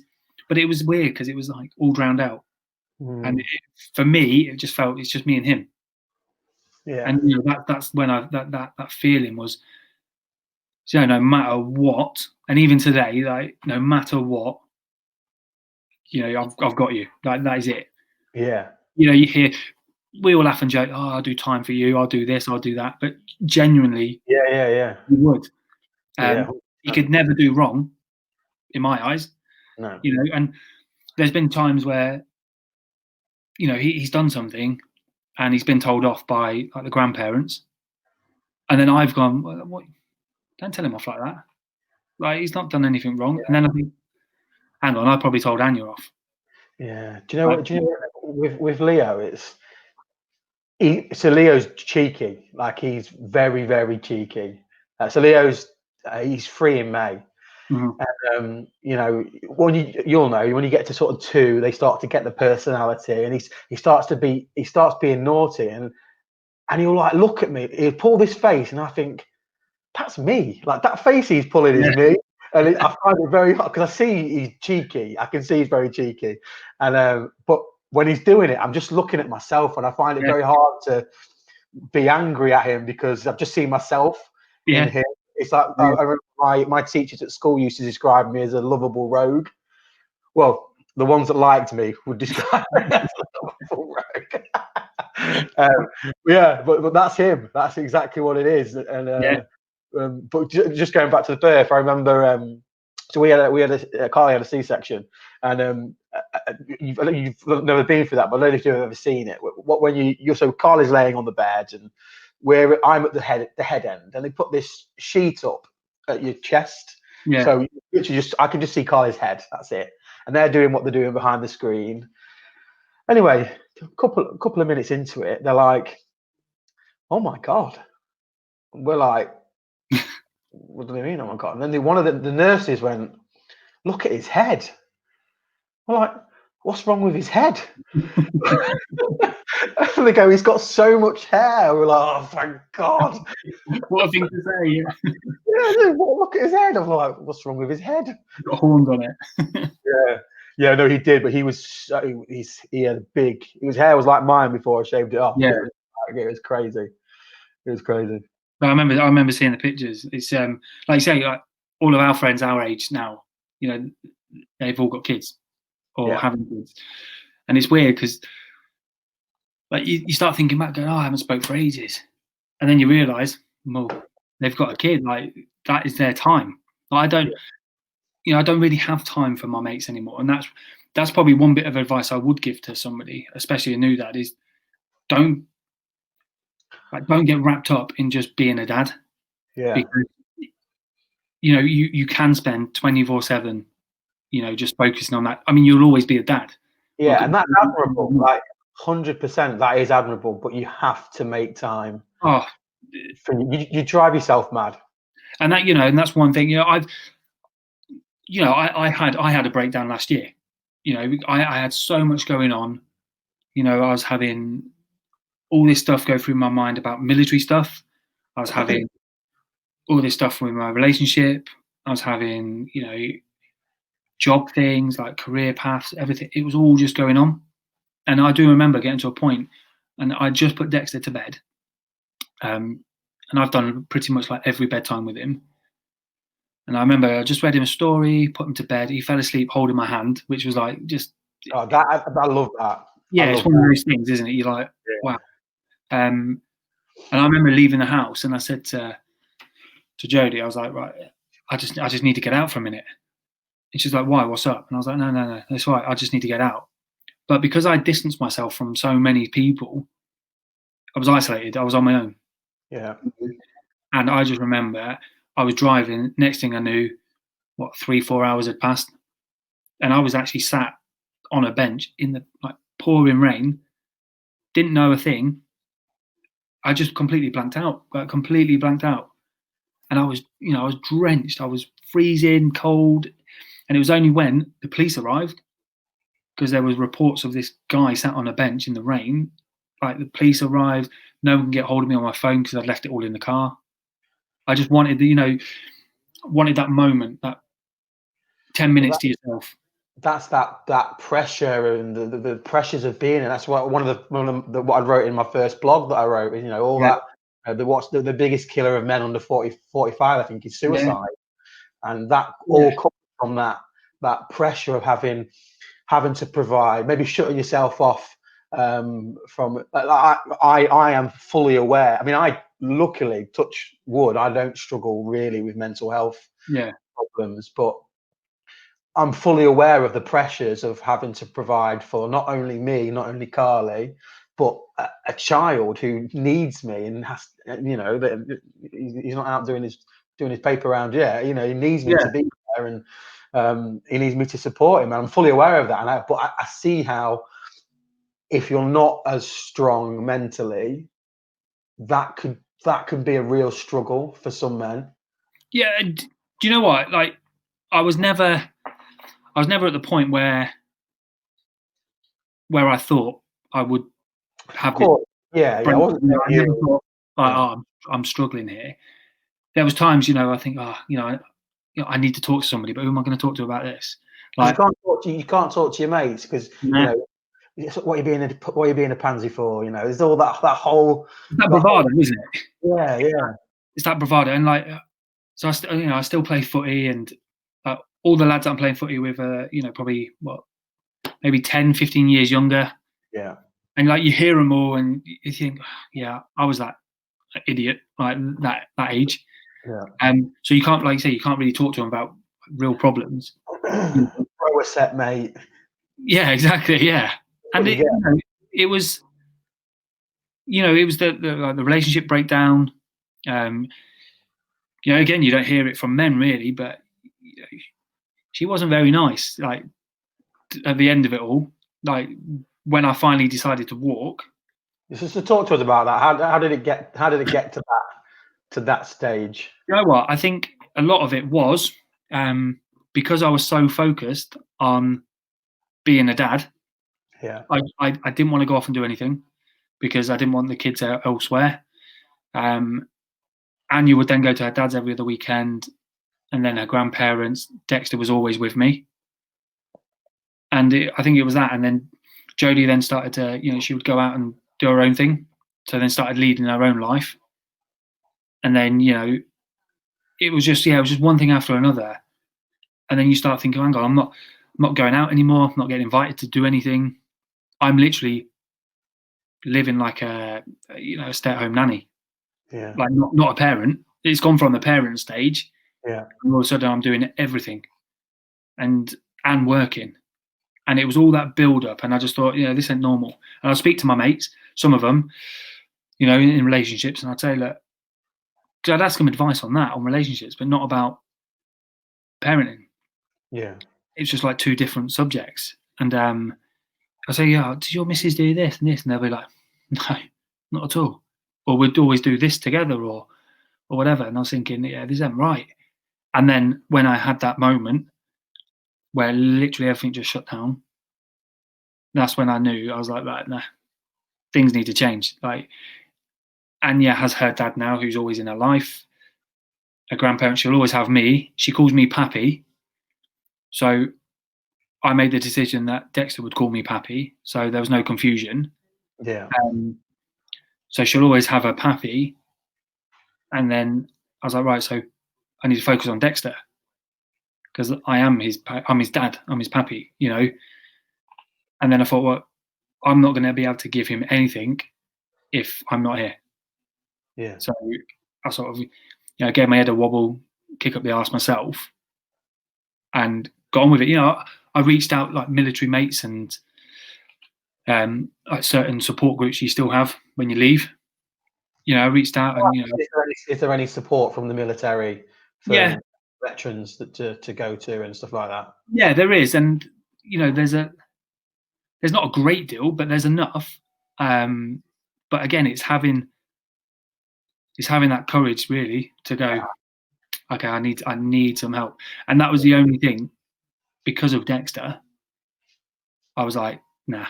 but it was weird because it was like all drowned out. And for me, it just felt it's just me and him. Yeah. And that's when that feeling was, no matter what, and even today, like no matter what, I've got you. Like that is it. Yeah. You hear we all laugh and joke. Oh, I'll do time for you. I'll do this. I'll do that. But genuinely, Yeah. you would. Yeah. He could never do wrong, in my eyes. No. And there's been times where, he's done something, and he's been told off by like the grandparents, and then I've gone, what? Don't tell him off like that. Like he's not done anything wrong. Yeah. And then I think, hang on, I probably told Anya off. Yeah. Do you know what? Do you know what, with Leo, so Leo's cheeky. Like he's very, very cheeky. So Leo's he's 3 in May. Mm-hmm. And, when you'll know when you get to sort of 2, they start to get the personality, and he starts being naughty, and he'll like look at me, he'll pull this face, and I think that's me. Like that face he's pulling is me, and I find it very hard because I see he's cheeky. I can see he's very cheeky, and but when he's doing it, I'm just looking at myself, and I find it very hard to be angry at him because I've just seen myself in him. It's like I remember my teachers at school used to describe me as a lovable rogue. Well, the ones that liked me would describe me as a lovable rogue. But that's him. That's exactly what it is. And but just going back to the birth, I remember. So Carly had a C-section, and you've never been through that, but I don't know if you've ever seen it. So Carly's laying on the bed, and I'm at the head end, and they put this sheet up at your chest. Yeah. So literally I can just see Carly's head. That's it. And they're doing what they're doing behind the screen. Anyway, a couple of minutes into it, they're like, "Oh my god!" We're like, "What do they mean? Oh my god!" And then one of the nurses went, "Look at his head." We're like, "What's wrong with his head?" And they go, "He's got so much hair." We're like, "Oh, thank God." What a thing to say. Yeah, look at his head. I'm like, "What's wrong with his head?" He's got horns on it. Yeah, no, he did, but he had big. His hair was like mine before I shaved it off. Yeah, it was crazy. It was crazy. But I remember seeing the pictures. It's like you say, like all of our friends our age now, they've all got kids or having kids, and it's weird because like you start thinking back, going, "Oh, I haven't spoke for ages," and then you realise, well, they've got a kid. Like that is their time. Like, I don't really have time for my mates anymore, and that's probably one bit of advice I would give to somebody, especially a new dad, is don't get wrapped up in just being a dad. Yeah. Because you can spend 24/7, just focusing on that. I mean, you'll always be a dad. Yeah, and that's admirable. Like 100%, that is admirable. But you have to make time. Oh, you drive yourself mad. And that and that's one thing. I had a breakdown last year. I had so much going on. I was having all this stuff go through my mind about military stuff. I was having all this stuff with my relationship. I was having, job things like career paths, everything. It was all just going on. And I do remember getting to a point, and I just put Dexter to bed. And I've done pretty much like every bedtime with him. And I remember I just read him a story, put him to bed. He fell asleep holding my hand, which was like just. Oh, I love that. Yeah, it's one of those things, isn't it? You're like, wow. And I remember leaving the house, and I said to Jodie, I was like, right, I just need to get out for a minute. And she's like, why? What's up? And I was like, no, that's right. I just need to get out. But because I distanced myself from so many people, I was isolated. I was on my own. Yeah. And I just remember I was driving. Next thing I knew, 3-4 hours had passed, and I was actually sat on a bench in the pouring rain. Didn't know a thing. I just completely blanked out. And I was drenched. I was freezing cold. And it was only when the police arrived, because there was reports of this guy sat on a bench in the rain. Like the police arrived, no one can get hold of me on my phone because I'd left it all in the car. I just wanted that moment, that 10 minutes to yourself. that's that pressure and the pressures of being, and that's what one of the what I wrote in my first blog that I wrote. You know, all that. What's the biggest killer of men under 45, I think, is suicide, and that all comes from that pressure of having to provide, maybe shutting yourself off from. I am fully aware. I mean, I luckily, touch wood, I don't struggle really with mental health problems, but I'm fully aware of the pressures of having to provide for not only me, not only Carly, but a child who needs me and has, you know, that he's not out doing his paper round yet. You know, he needs me to be there, and he needs me to support him. And I'm fully aware of that. And but I see how, if you're not as strong mentally, that could be a real struggle for some men. Yeah. Do you know what? Like, I was never at the point where I thought I would have this. Yeah, I wasn't. I never thought, like, oh, I'm struggling here. There was times, you know, I think, oh, you know, I need to talk to somebody, but who am I going to talk to about this? Like, you can't talk to your mates because you know, what are you being a pansy for? You know, there's all that whole. It's that bravado, isn't it? Yeah. It's that bravado, and like, so I still play footy, and all the lads I'm playing footy with are, you know, probably maybe 10, 15 years younger. Yeah. And like, you hear them all, and you think, yeah, I was that idiot, like that age. Yeah. So you can't, like you say, you can't really talk to them about real problems. Throw a set, mate. Yeah, exactly. Yeah, and it was, you know, it was the relationship breakdown. You know, again, you don't hear it from men really, but you know, she wasn't very nice. Like, at the end of it all, like when I finally decided to walk. Just to talk to us about that. How did it get to that stage? You know what? I think a lot of it was because I was so focused on being a dad. Yeah. I didn't want to go off and do anything because I didn't want the kids elsewhere. Anya would then go to her dad's every other weekend, and then her grandparents. Dexter was always with me, and I think it was that. And then Jodie then started to, you know, she would go out and do her own thing, so then started leading her own life. And then, you know, it was just one thing after another. And then you start thinking, hang on, I'm not going out anymore. I'm not getting invited to do anything. I'm literally living like a stay-at-home nanny. Yeah. Like, not a parent. It's gone from the parent stage. Yeah. And all of a sudden I'm doing everything and working. And it was all that build up. And I just thought, this ain't normal. And I'll speak to my mates, some of them, you know, in relationships, and I'd say, look, because I'd ask them advice on relationships, but not about parenting. Yeah. It's just like two different subjects. And I say, yeah, did your missus do this and this? And they'll be like, no, not at all. Or we'd always do this together or whatever. And I was thinking, yeah, this isn't right. And then when I had that moment where literally everything just shut down, that's when I knew. I was like, right, nah, things need to change. Like, Anya has her dad now, who's always in her life. Her grandparents, she'll always have me. She calls me Pappy. So I made the decision that Dexter would call me Pappy, so there was no confusion. Yeah. So she'll always have her Pappy. And then I was like, right, so I need to focus on Dexter because I'm his dad, I'm his Pappy, you know. And then I thought, well, I'm not going to be able to give him anything if I'm not here. Yeah. So I sort of, gave my head a wobble, kick up the arse myself, and got on with it. You know, I reached out like military mates and like certain support groups you still have when you leave. You know, I reached out and Is there any support from the military for veterans to go to and stuff like that? Yeah, there is, and there's not a great deal, but there's enough. But again, it's having that courage really to go, okay, I need some help. And that was the only thing, because of Dexter, I was like, nah,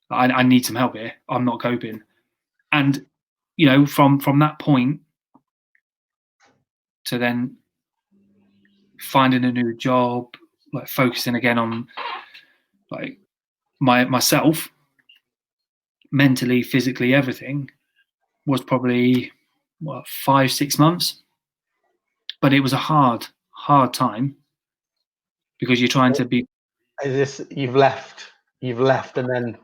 I need some help here. I'm not coping. And, from that point to then finding a new job, like focusing again on like myself, mentally, physically, everything, was probably 5-6 months. But it was a hard time because you're trying to be. Is this you've left, and then,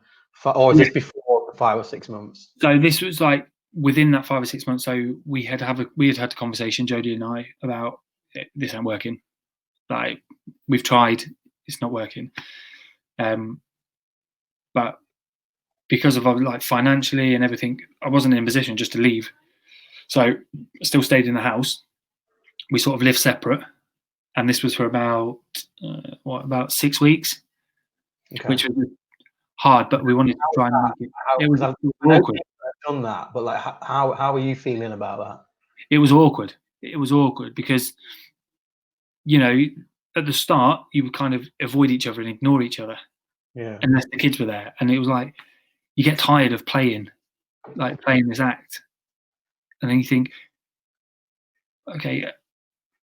or is this before the 5 or 6 months? So this was like within that 5 or 6 months. So we had had a conversation, Jodie and I, about this ain't working. Like, we've tried, it's not working. But because of like financially and everything, I wasn't in a position just to leave. So I still stayed in the house. We sort of lived separate, and this was for about 6 weeks, which was hard. But we wanted to try and make it. It was awkward. I've done that, but like, how are you feeling about that? It was awkward. It was awkward because, you know, at the start you would kind of avoid each other and ignore each other, unless the kids were there, and it was like you get tired of playing this act, and then you think, okay,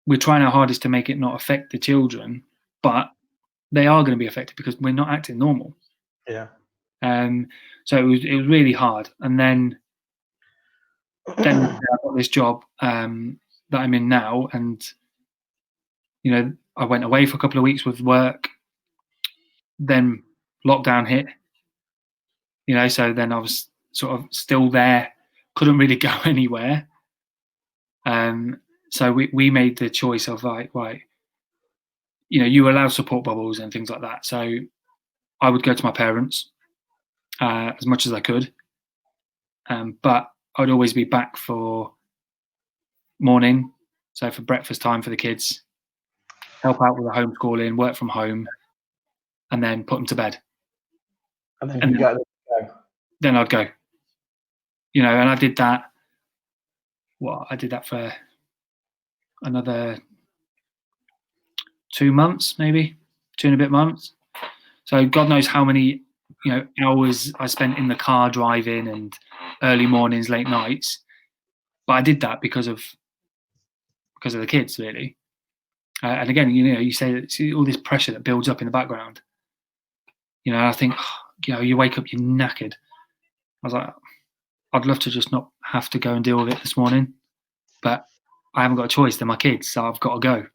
we're trying our hardest to make it not affect the children, but they are going to be affected because we're not acting normal. Yeah. So it was really hard, and then I got this job that I'm in now, and you know, I went away for a couple of weeks with work. Then lockdown hit. You know, so then I was sort of still there, couldn't really go anywhere. So we made the choice of like, right, you know, you allow support bubbles and things like that. So I would go to my parents as much as I could, but I'd always be back for morning, so for breakfast time for the kids, help out with the homeschooling, work from home, and then put them to bed. And then then I'd go. You know, and I did that. I did that for another 2 months, maybe 2 and a bit months. So God knows how many, you know, hours I spent in the car driving, and early mornings, late nights. But I did that because of the kids, really. And again, you know, you say that all this pressure that builds up in the background. You know, I think, you know, you wake up, you're knackered. I was like, I'd love to just not have to go and deal with it this morning, but I haven't got a choice. They're my kids, so I've got to go.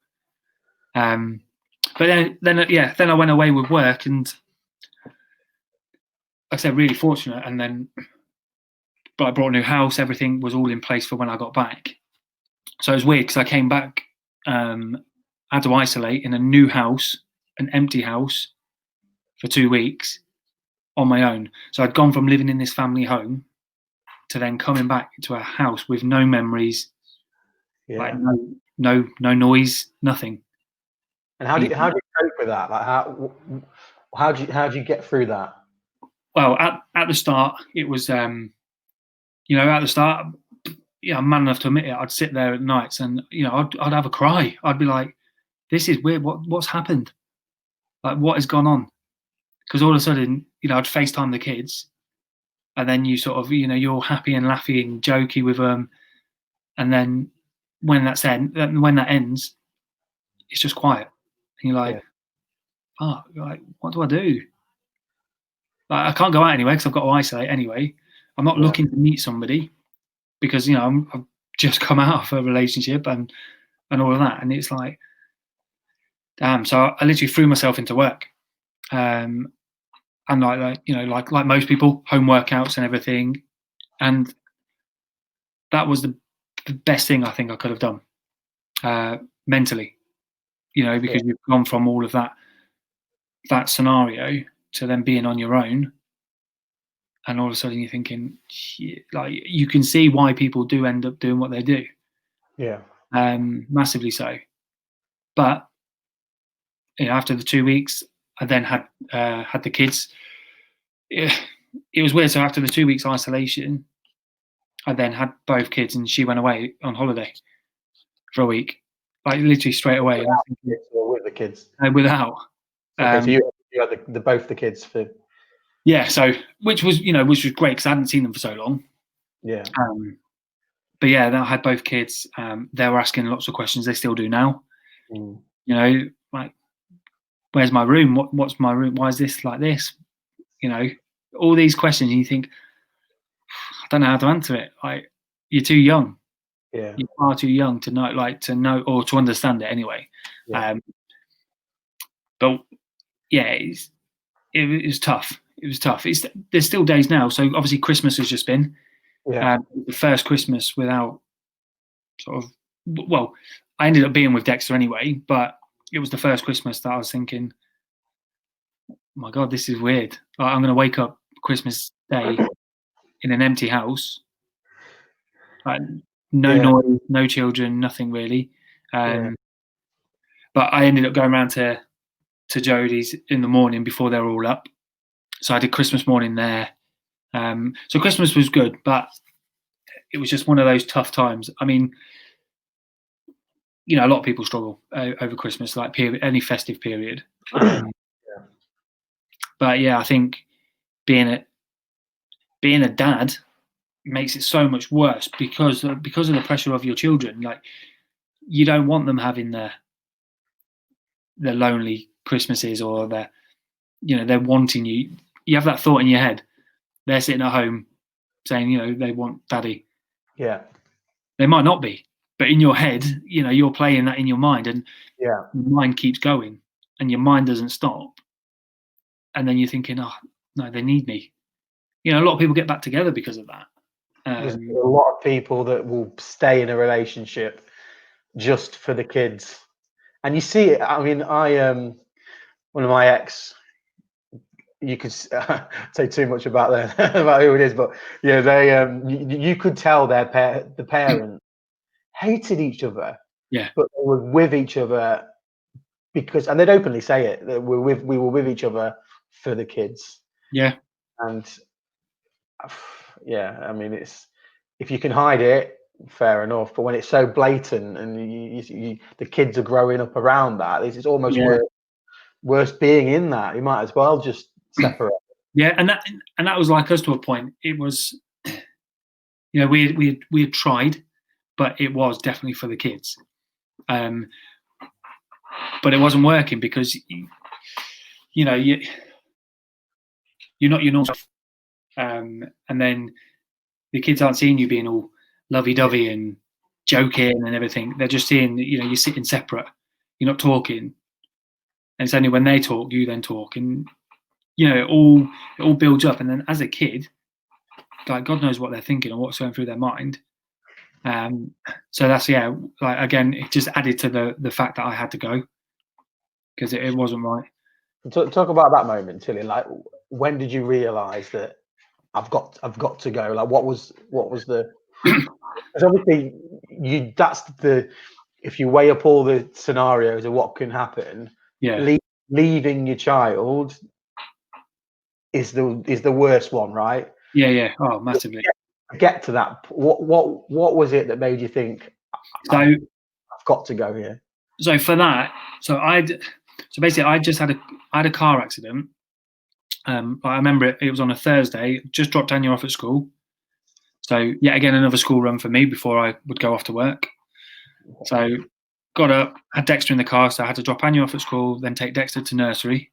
But then I went away with work, and like I said, really fortunate. And but I brought a new house. Everything was all in place for when I got back. So it was weird because I came back, had to isolate in a new house, an empty house, for 2 weeks on my own. So I'd gone from living in this family home to then coming back to a house with no memories, like no noise, nothing. And how do you cope with that? Like, how do you get through that? Well, at the start, it was, you know, at the start, yeah, I'm man enough to admit it. I'd sit there at nights, and you know, I'd have a cry. I'd be like, "This is weird. What's happened? Like, what has gone on?" Because all of a sudden, you know, I'd FaceTime the kids, and then you sort of, you know, you're happy and laughy and jokey with them, and then when that ends, it's just quiet, and you're like, "Oh, like, what do I do?" Like, I can't go out anywhere because I've got to isolate anyway. I'm not looking to meet somebody because, you know, I've just come out of a relationship and all of that, and it's like, damn. So I literally threw myself into work, and like you know, like most people, home workouts and everything, and that was the best thing I think I could have done mentally, you know, because you've gone from all of that scenario to then being on your own, and all of a sudden you're thinking, like, you can see why people do end up doing what they do. Massively so. But you know, after the 2 weeks, I then had the kids. It was weird. So after the 2 weeks isolation, I then had both kids, and she went away on holiday for a week, like literally straight away. With the kids? Without. Okay, so you had both the kids for. Yeah, so which was great because I hadn't seen them for so long. Yeah. But yeah, then I had both kids. They were asking lots of questions. They still do now. You know, like, where's my room? What's my room? Why is this like this? You know, all these questions, and you think, I don't know how to answer it. Like, you're too young. Yeah. You're far too young to know or to understand it anyway. Yeah. But yeah, it was tough. It was tough. There's still days now. So obviously Christmas has just been the first Christmas without sort of. Well, I ended up being with Dexter anyway, but it was the first Christmas that I was thinking, oh my God, this is weird. Like, I'm going to wake up Christmas Day in an empty house, like no noise, no children, nothing really. But I ended up going around to Jodie's in the morning before they were all up. So I did Christmas morning there. So Christmas was good, but it was just one of those tough times. I mean, you know, a lot of people struggle over Christmas, like any festive period. But yeah, I think being a dad makes it so much worse because of the pressure of your children. Like, you don't want them having their lonely Christmases, or they're wanting you. You have that thought in your head. They're sitting at home saying, you know, they want daddy. Yeah. They might not be, but in your head, you know, you're playing that in your mind, and your mind keeps going, and your mind doesn't stop. And then you're thinking, oh no, they need me. You know, a lot of people get back together because of that. There's a lot of people that will stay in a relationship just for the kids, and you see it. I mean, one of my ex, you could say too much about about who it is, but yeah, they you could tell the parents hated each other, but they were with each other because, and they'd openly say it, that we were with each other for the kids. And yeah, I mean, it's, if you can hide it, fair enough, but when it's so blatant and the kids are growing up around that, it's almost worse being in that. You might as well just separate. Yeah, and that was like us to a point. It was, you know, we had tried, but it was definitely for the kids. But it wasn't working because, you know, you're not your normal self. And then the kids aren't seeing you being all lovey-dovey and joking and everything. They're just seeing, you know, you're sitting separate. You're not talking. And it's only when they talk, you then talk. And, you know, it all builds up. And then as a kid, like, God knows what they're thinking or what's going through their mind. So that's, like, again, it just added to the fact that I had to go because it wasn't right. Talk about that moment, Tilly. Like, when did you realise that I've got to go? Like, what was the? Because obviously, if you weigh up all the scenarios of what can happen, leaving your child is the worst one, right? Yeah. Oh, massively. Get to that. What was it that made you think, I've got to go here? So for that, basically I just had a car accident. I remember it was on a Thursday. Just dropped Anya off at school. So yet again, another school run for me before I would go off to work. So got up, had Dexter in the car, so I had to drop Anya off at school, then take Dexter to nursery.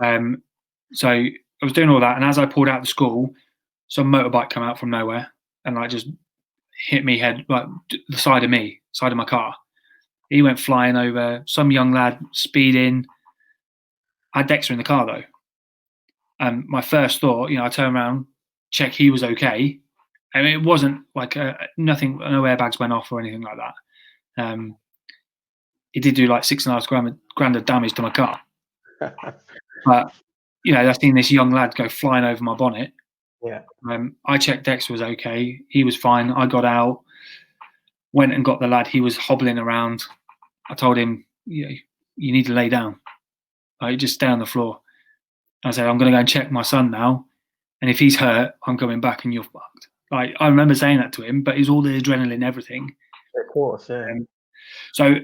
So I was doing all that, and as I pulled out of the school, some motorbike came out from nowhere and like just hit me head, like the side of my car. He went flying over. Some young lad speeding. I had Dexter in the car though. And my first thought, you know, I turned around, check he was okay. I mean, it wasn't like nothing, no airbags went off or anything like that. It did do like $6.5 grand of damage to my car. But, you know, I've seen this young lad go flying over my bonnet. Yeah. I checked Dexter was okay. He was fine. I got out, went and got the lad. He was hobbling around. I told him, you need to lay down. Just stay on the floor. I said, I'm going to go and check my son now. And if he's hurt, I'm coming back and you're fucked. Like, I remember saying that to him, but it's all the adrenaline, everything. Of course, yeah. So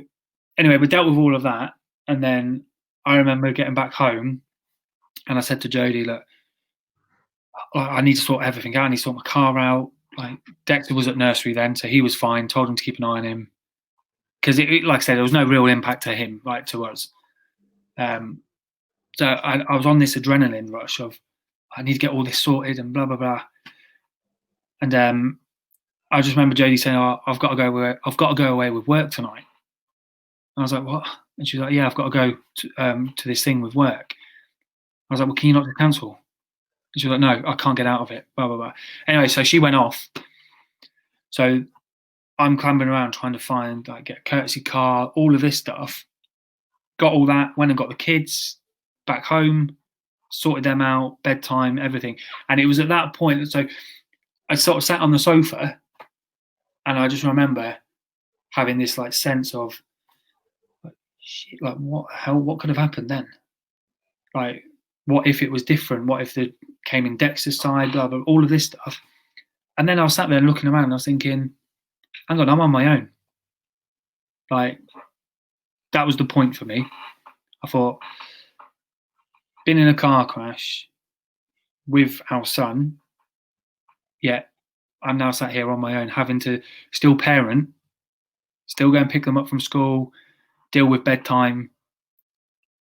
anyway, we dealt with all of that. And then I remember getting back home and I said to Jodie, look, I need to sort everything out. I need to sort my car out. Like, Dexter was at nursery then, so he was fine. Told him to keep an eye on him. Because, like I said, there was no real impact to him, like to us. So I was on this adrenaline rush of I need to get all this sorted and blah blah blah. And I just remember Jodie saying, "Oh, I've got to go away with work tonight." And I was like, "What?" And she was like, "Yeah, I've got to go to this thing with work." I was like, "Well, can you not just cancel?" And she was like, "No, I can't get out of it." Blah blah blah. Anyway, so she went off. So I'm clambering around trying to find get a courtesy car, all of this stuff. Got all that. Went and got the kids back home, sorted them out, bedtime, everything. And it was at that point. So I sort of sat on the sofa, and I just remember having this sense of shit, what the hell? What could have happened then? Like, what if it was different? What if they came in Dexter's side? Blah blah. All of this stuff. And then I was sat there looking around, and I was thinking, hang on, I'm on my own. That was the point for me. I thought, been in a car crash with our son, yet I'm now sat here on my own, having to still parent, still go and pick them up from school, deal with bedtime,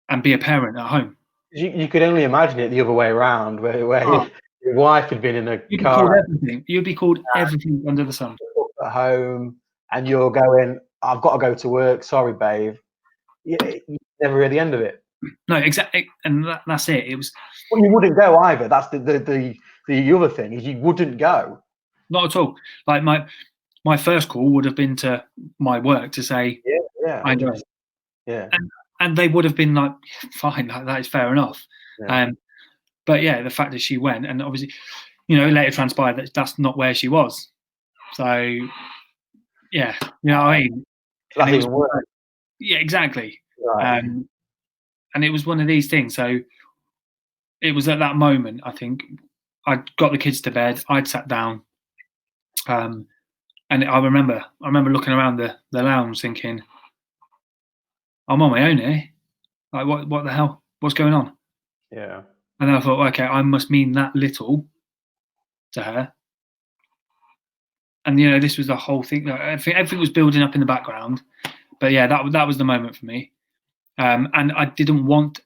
and be a parent at home. You could only imagine it the other way around, where your wife had been in a You'd be car called everything. You'd be called everything under the sun. at home, and you're going, "I've got to go to work. Sorry, babe." You never hear the end of it. No, exactly, and that's it. It was. Well, you wouldn't go either. That's the other thing is you wouldn't go. Not at all. Like my first call would have been to my work to say, yeah, I enjoy it. Yeah. And they would have been like, fine, that is fair enough. Yeah. But yeah, the fact that she went, and obviously, later transpired that that's not where she was. So yeah, you know what I mean? That's even worse. Yeah, exactly. Right. And it was one of these things. So it was at that moment, I think, I got the kids to bed. I'd sat down, and I remember looking around the lounge, thinking, I'm on my own here. Like, what the hell? What's going on? Yeah. And then I thought, okay, I must mean that little to her. And this was the whole thing. Everything was building up in the background. But yeah, that was the moment for me. And I didn't want.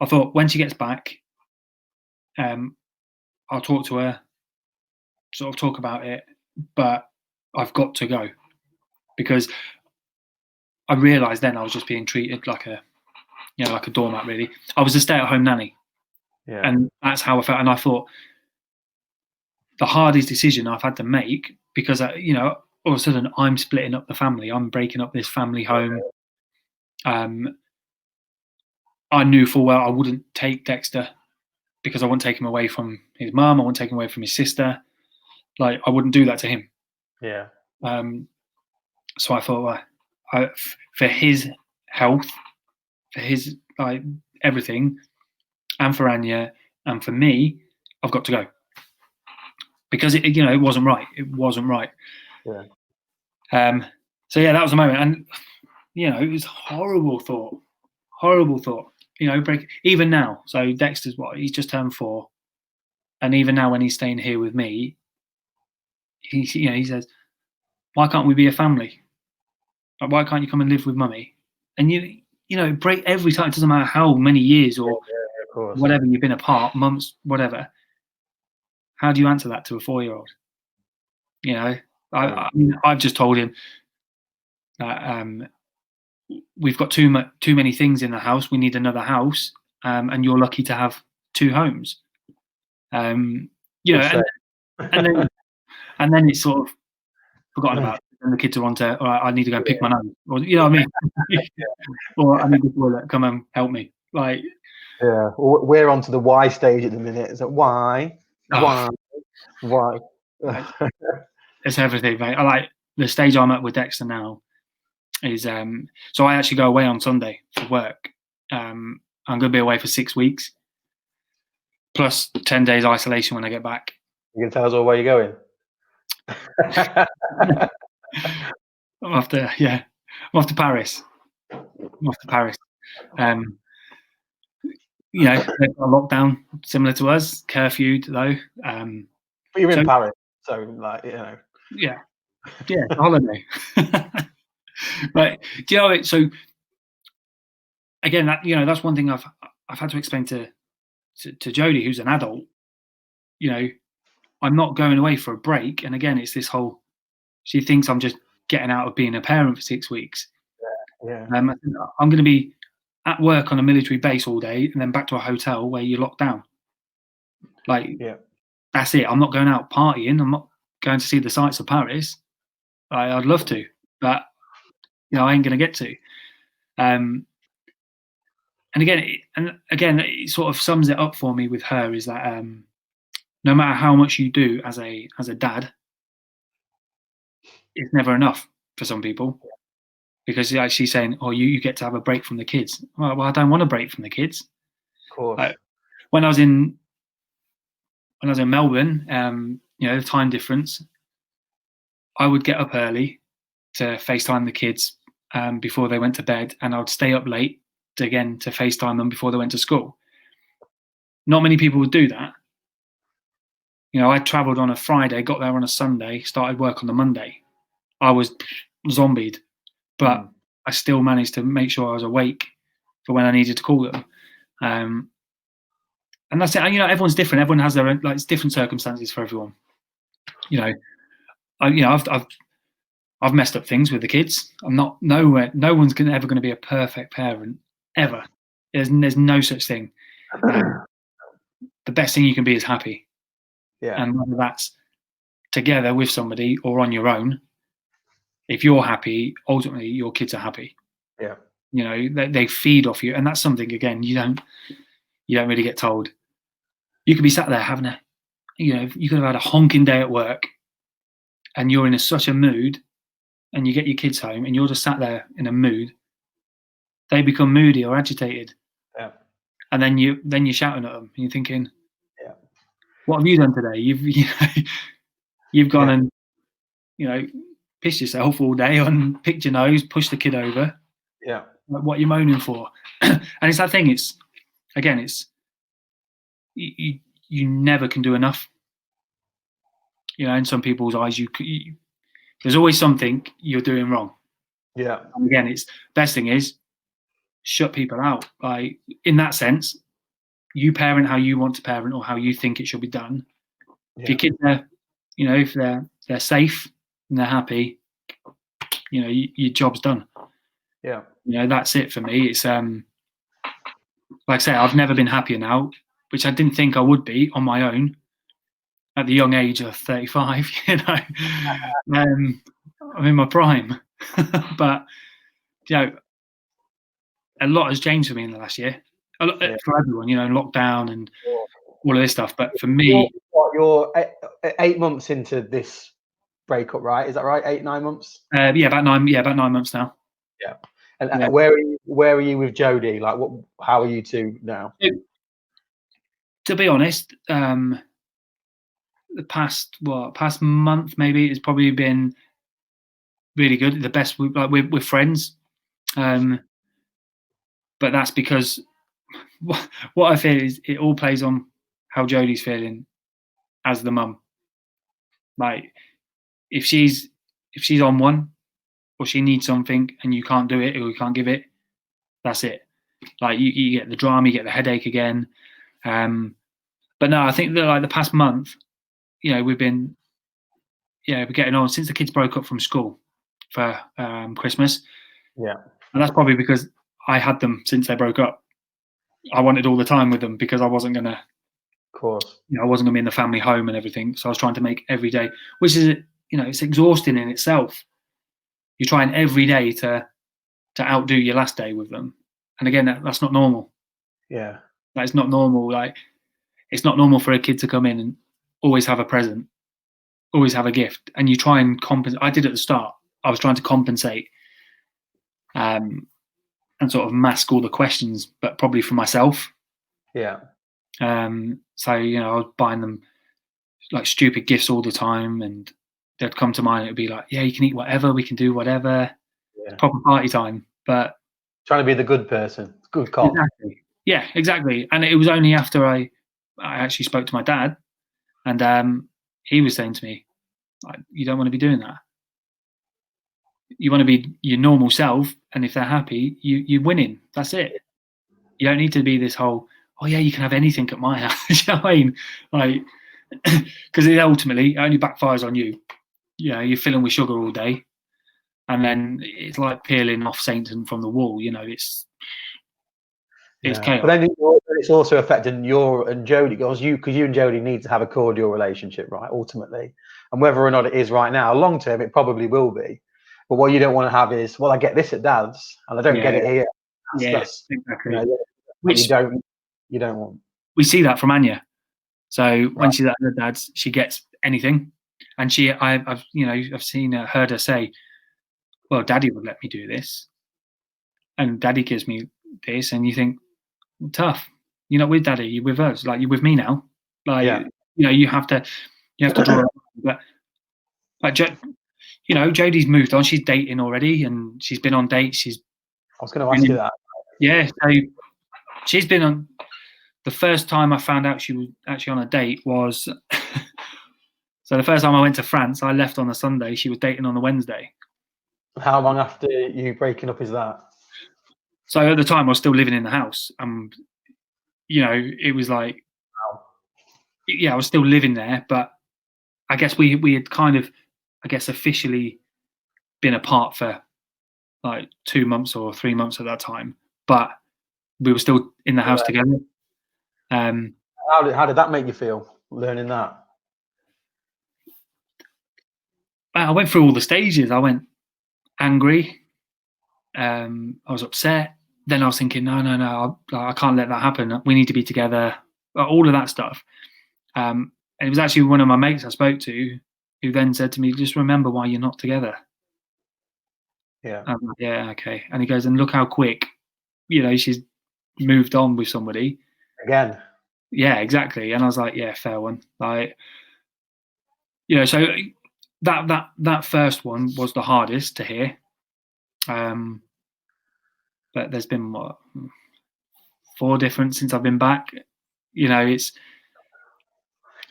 I thought when she gets back, I'll talk to her, sort of talk about it. But I've got to go because I realised then I was just being treated like a doormat. Really, I was a stay-at-home nanny, and that's how I felt. And I thought the hardest decision I've had to make because all of a sudden I'm splitting up the family. I'm breaking up this family home. I knew full well I wouldn't take Dexter because I wouldn't take him away from his mum. I wouldn't take him away from his sister. Like, I wouldn't do that to him. Yeah. So I thought, for his health, for his everything, and for Anya, and for me, I've got to go because it wasn't right. It wasn't right. Yeah. So yeah, that was the moment, and it was horrible thought. Even now. So Dexter's he's just turned 4, and even now when he's staying here with me, he says, "Why can't we be a family? Like, why can't you come and live with mummy?" And break every time. It doesn't matter how many years or whatever you've been apart, months, whatever. How do you answer that to a 4-year-old? I've just told him that we've got too many things in the house. We need another house, and you're lucky to have 2 homes. And then it's sort of forgotten about it, and the kids are on to, all right, I need to go pick my nose, or you know what I mean, or I need the toilet, come and help me. Like, yeah, we're on to the why stage at the minute. Is it why? It's everything, mate. I like the stage I'm at with Dexter now. Is so I actually go away on Sunday for work. I'm going to be away for 6 weeks, plus 10 days isolation when I get back. You can tell us all where you're going. I'm off to Paris. They've got a lockdown similar to us, curfewed though. But you're in Paris, so Yeah, it's a holiday. But do you know it? So again, that's one thing I've had to explain to Jodie, who's an adult. I'm not going away for a break. And again, it's this whole, she thinks I'm just getting out of being a parent for 6 weeks. Yeah. I'm going to be at work on a military base all day and then back to a hotel where you're locked down. Like, that's it. I'm not going out partying. I'm not going to see the sights of Paris. I'd love to, but I ain't going to get to. And again, it sort of sums it up for me with her, is that no matter how much you do as a dad, it's never enough for some people, because like she's saying, "Oh, you get to have a break from the kids." Well, I don't want a break from the kids. Of course. When I was in Melbourne, the time difference, I would get up early to FaceTime the kids before they went to bed, and I would stay up late to FaceTime them before they went to school. Not many people would do that. I travelled on a Friday, got there on a Sunday, started work on the Monday. I was zombied, but I still managed to make sure I was awake for when I needed to call them. And that's it. Everyone's different. Everyone has their own, it's different circumstances for everyone. I've messed up things with the kids. I'm not nowhere. No one's ever going to be a perfect parent ever. There's no such thing. The best thing you can be is happy. Yeah. And whether that's together with somebody or on your own, if you're happy, ultimately your kids are happy. Yeah. They feed off you, and that's something, again, you don't really get told. You could be sat there having you could have had a honking day at work, and you're in such a mood, and you get your kids home, and you're just sat there in a mood. They become moody or agitated. Yeah. And then you're shouting at them, and you're thinking, yeah, what have you done today? You've gone and pissed yourself all day on, picked your nose, pushed the kid over. Yeah. What are you moaning for? And it's that thing. It's you never can do enough. In some people's eyes, there's always something you're doing wrong. Yeah. And again, it's best thing is shut people out. In that sense, you parent how you want to parent or how you think it should be done. Yeah. If your kids are, if they're safe and they're happy, your job's done. Yeah. That's it for me. It's like I say, I've never been happier now, which I didn't think I would be on my own at the young age of 35. I'm in my prime, but a lot has changed for me in the last year. For everyone, lockdown and all of this stuff. But for me, you're 8 months into this breakup, right? Is that right? 8, 9 months? About 9 months now. Yeah. And where are you with Jodie? Like, how are you two now? To be honest, the past month maybe has probably been really good. The best. We're friends, but that's because what I feel is it all plays on how Jodie's feeling as the mum. Like, if she's on one, or she needs something and you can't do it or you can't give it, that's it. Like, you get the drama, you get the headache again. But no, I think that the past month, we've been, we're getting on since the kids broke up from school for Christmas. Yeah. And that's probably because I had them since they broke up. I wanted all the time with them because I wasn't gonna, of course, I wasn't gonna be in the family home and everything. So I was trying to make every day, which is, it's exhausting in itself. You're trying every day to outdo your last day with them. And again, that's not normal. Yeah. That is not normal. It's not normal for a kid to come in and always have a present, always have a gift. And you try and compensate. I did at the start. I was trying to compensate and sort of mask all the questions, but probably for myself. Yeah. So, I was buying them stupid gifts all the time, and they'd come to mine. It'd be like, yeah, you can eat whatever, we can do whatever. Yeah. Proper party time. But trying to be the good person, good cop. Exactly. Yeah, exactly. And it was only after I actually spoke to my dad, and he was saying to me, you don't want to be doing that. You want to be your normal self, and if they're happy, you're winning. That's it. You don't need to be this whole, oh yeah, you can have anything at my house. You know what I mean? Like, because it ultimately only backfires on you. You know, you're filling with sugar all day, and then it's like peeling off Satan from the wall. You know, it's chaos. But then it's also affecting your and Jodie, because you and Jodie need to have a cordial relationship, right? Ultimately, and whether or not it is right now, long term, it probably will be. But what you don't want to have is, well, I get this at Dad's and I don't get it here. That's exactly. You know, which you don't want. We see that from Anya. So when she's at her dad's, she gets anything, and I've seen heard her say, "Well, Daddy would let me do this, and Daddy gives me this," and you think, tough. You're not with Daddy, you're with us. Like, you're with me now. Like, you have to draw. But like, Jodie's moved on. She's dating already, and she's been on dates. I was going to ask you that. Yeah, so she's been on. The first time I found out she was actually on a date was so the first time I went to France, I left on a Sunday. She was dating on a Wednesday. How long after you breaking up is that? So at the time, I was still living in the house. It was like, I was still living there, but I guess we had kind of, officially been apart for like 2 months or 3 months at that time, but we were still in the house together. How did that make you feel, learning that? I went through all the stages. I went angry. I was upset. Then I was thinking, no, I can't let that happen. We need to be together. All of that stuff. And it was actually one of my mates I spoke to who then said to me, just remember why you're not together. Yeah. Yeah, okay. And he goes, and look how quick, she's moved on with somebody. Again. Yeah, exactly. And I was like, yeah, fair one. Like, so that first one was the hardest to hear. But there's been 4 different since I've been back. It's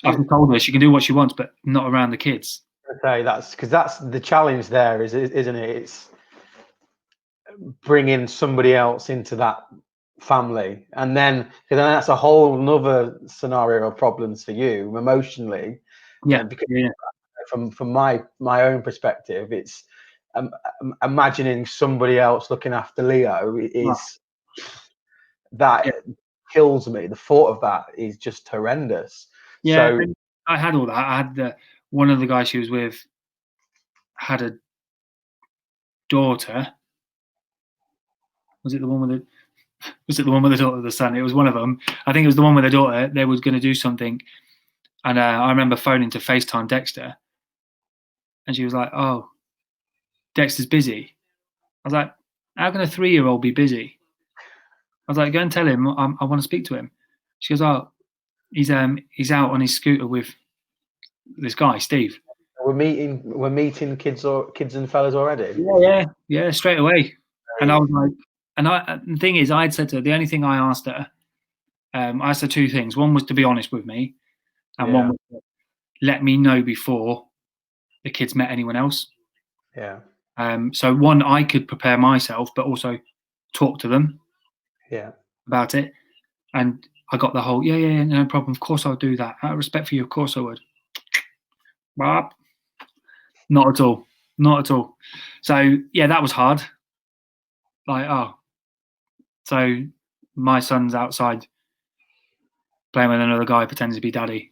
I've told her she can do what she wants, but not around the kids. Okay, that's the challenge there, isn't it? It's bringing somebody else into that family, and then that's a whole nother scenario of problems for you emotionally. Yeah, because from my own perspective, it's imagining somebody else looking after Leo is that kills me. The thought of that is just horrendous. Yeah, so I had all that. I had one of the guys she was with had a daughter. Was it the one with the daughter or the son? It was one of them. I think it was the one with the daughter. They was going to do something, and I remember phoning to FaceTime Dexter, and she was like, "Oh, Dexter's busy." I was like, "How can a 3-year-old be busy?" I was like, "Go and tell him I want to speak to him." She goes, "Oh, he's out on his scooter with this guy, Steve." We're meeting kids and fellas already. Yeah, straight away. And I was like, the thing is, I had said to her, the only thing I asked her 2 things. One was to be honest with me, and one was to let me know before the kids met anyone else. Yeah. So one, I could prepare myself, but also talk to them. Yeah. About it. And I got the whole, yeah, no problem. Of course I'll do that. Out of respect for you, of course I would. Well, not at all. Not at all. So yeah, that was hard. Like, so my son's outside playing with another guy pretending to be daddy.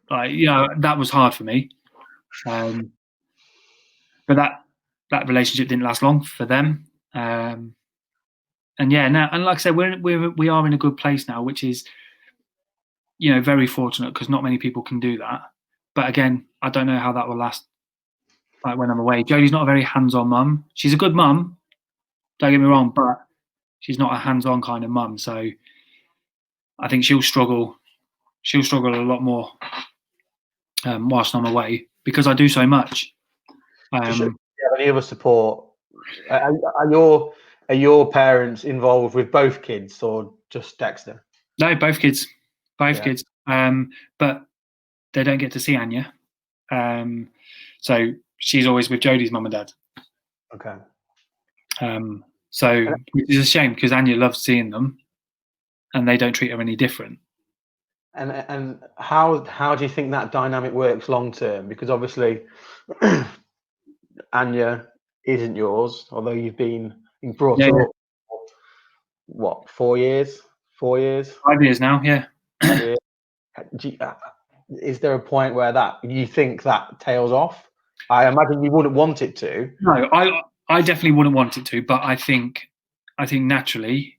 Like, that was hard for me. But that relationship didn't last long for them. And now, and like I said, we are in a good place now, which is, very fortunate, because not many people can do that. But again, I don't know how that will last. Like, when I'm away, Jodie's not a very hands-on mum. She's a good mum, don't get me wrong, but she's not a hands-on kind of mum. So I think she'll struggle. She'll struggle a lot more whilst I'm away, because I do so much. Do you have any other support? Are your parents involved with both kids or just Dexter? No, both kids. Kids. But they don't get to see Anya. So she's always with Jodie's mum and dad. Okay. So it's a shame, because Anya loves seeing them. and they don't treat her any different. And how do you think that dynamic works long term? Because obviously, Anya isn't yours, although you've been brought Yeah, up. What, 4 years? 4 years? 5 years now. Yeah. 5 years? Is there a point where that you think that tails off? I imagine you wouldn't want it to. No, I definitely wouldn't want it to, but I think naturally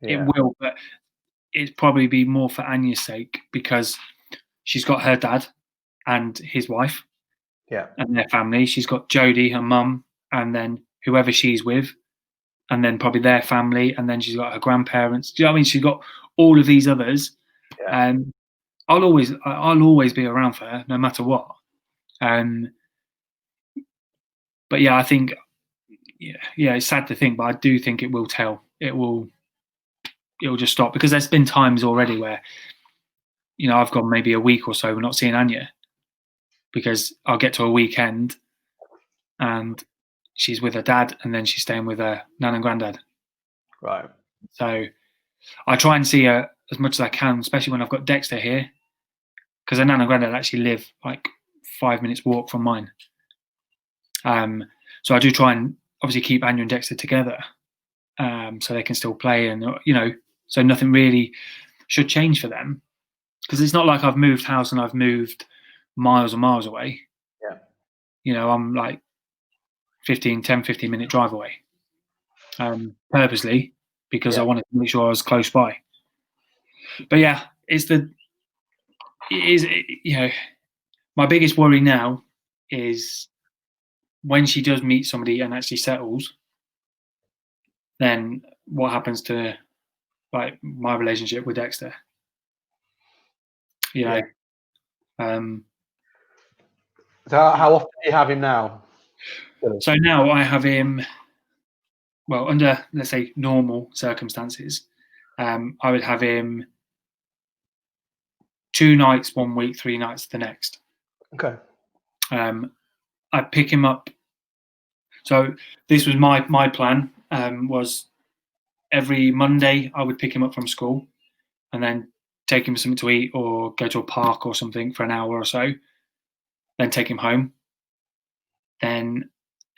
it will. But it'd probably be more for Anya's sake because she's got her dad and his wife, and their family. She's got Jodie, her mum, and then whoever she's with, and then probably their family, and then she's got her grandparents. Do you know what I mean? She's got all of these others, and I'll always be around for her no matter what. But yeah, I think it's sad to think, but I do think it will tell. It'll just stop because there's been times already where I've gone maybe a week or so we're not seeing Anya because I'll get to a weekend and she's with her dad and then she's staying with her nan and granddad. Right. So I try and see her as much as I can, especially when I've got Dexter here, because her nan and granddad actually live like 5 minutes walk from mine. So I do try and obviously keep Anya and Dexter together, so they can still play, and so nothing really should change for them, because it's not like I've moved house and I've moved miles and miles away. I'm like 15 minute drive away, purposely, because I wanted to make sure I was close by. But yeah, my biggest worry now is when she does meet somebody and actually settles, then what happens to like my relationship with Dexter? So how often do you have him now? So now I have him, well, under, let's say, normal circumstances, I would have him 2 nights 1 week, 3 nights the next. Okay. I pick him up. So this was my plan, was every Monday I would pick him up from school and then take him something to eat or go to a park or something for an hour or so, then take him home. Then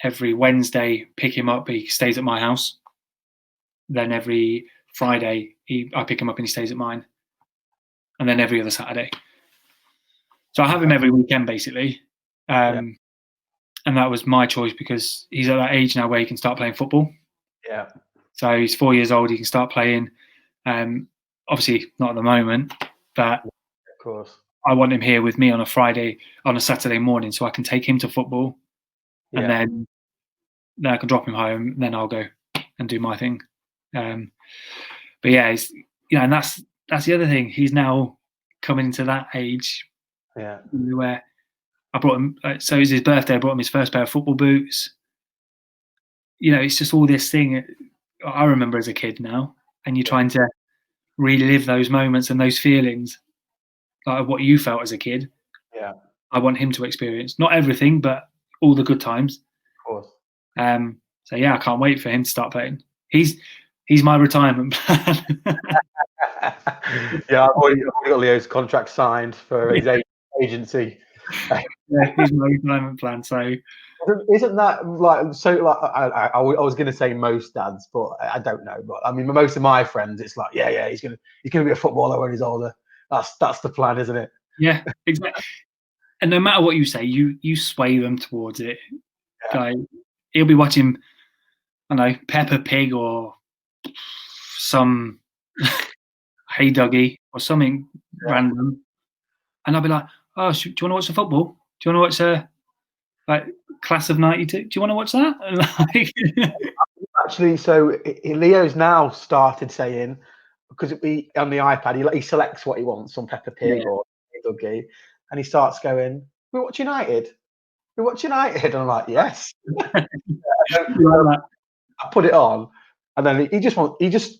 every Wednesday, pick him up, he stays at my house. Then every Friday, I pick him up and he stays at mine. And then every other Saturday. So I have him every weekend, basically. And that was my choice because he's at that age now where he can start playing football. Yeah. So he's 4 years old, he can start playing. Obviously, not at the moment, but of course, I want him here with me on a Saturday morning so I can take him to football. And then I can drop him home, and then I'll go and do my thing. But yeah, and that's the other thing. He's now coming into that age where I brought him. So it was his birthday. I brought him his first pair of football boots. It's just all this thing I remember as a kid now, and you're trying to relive those moments and those feelings, like what you felt as a kid. Yeah, I want him to experience not everything, but all the good times. Of course. So yeah, I can't wait for him to start playing. He's my retirement plan. Yeah, I've already got Leo's contract signed for his agency. Yeah, he's my retirement plan. So isn't that like so? Like I was going to say most dads, but I don't know. But I mean, most of my friends, it's like, he's gonna be a footballer when he's older. That's the plan, isn't it? Yeah, exactly. And no matter what you say, you sway them towards it. Like he'll be watching, I don't know, Peppa Pig or some Hey Dougie or something random, and I'll be like, "Oh, do you want to watch the football? Do you want to watch like Class of '92? Do you want to watch that?" Actually, so Leo's now started saying, because on the iPad he selects what he wants on Peppa Pig or Hey Dougie, and he starts going, "We watch United. We watch United," and I'm like, "Yes." I put it on, and then he just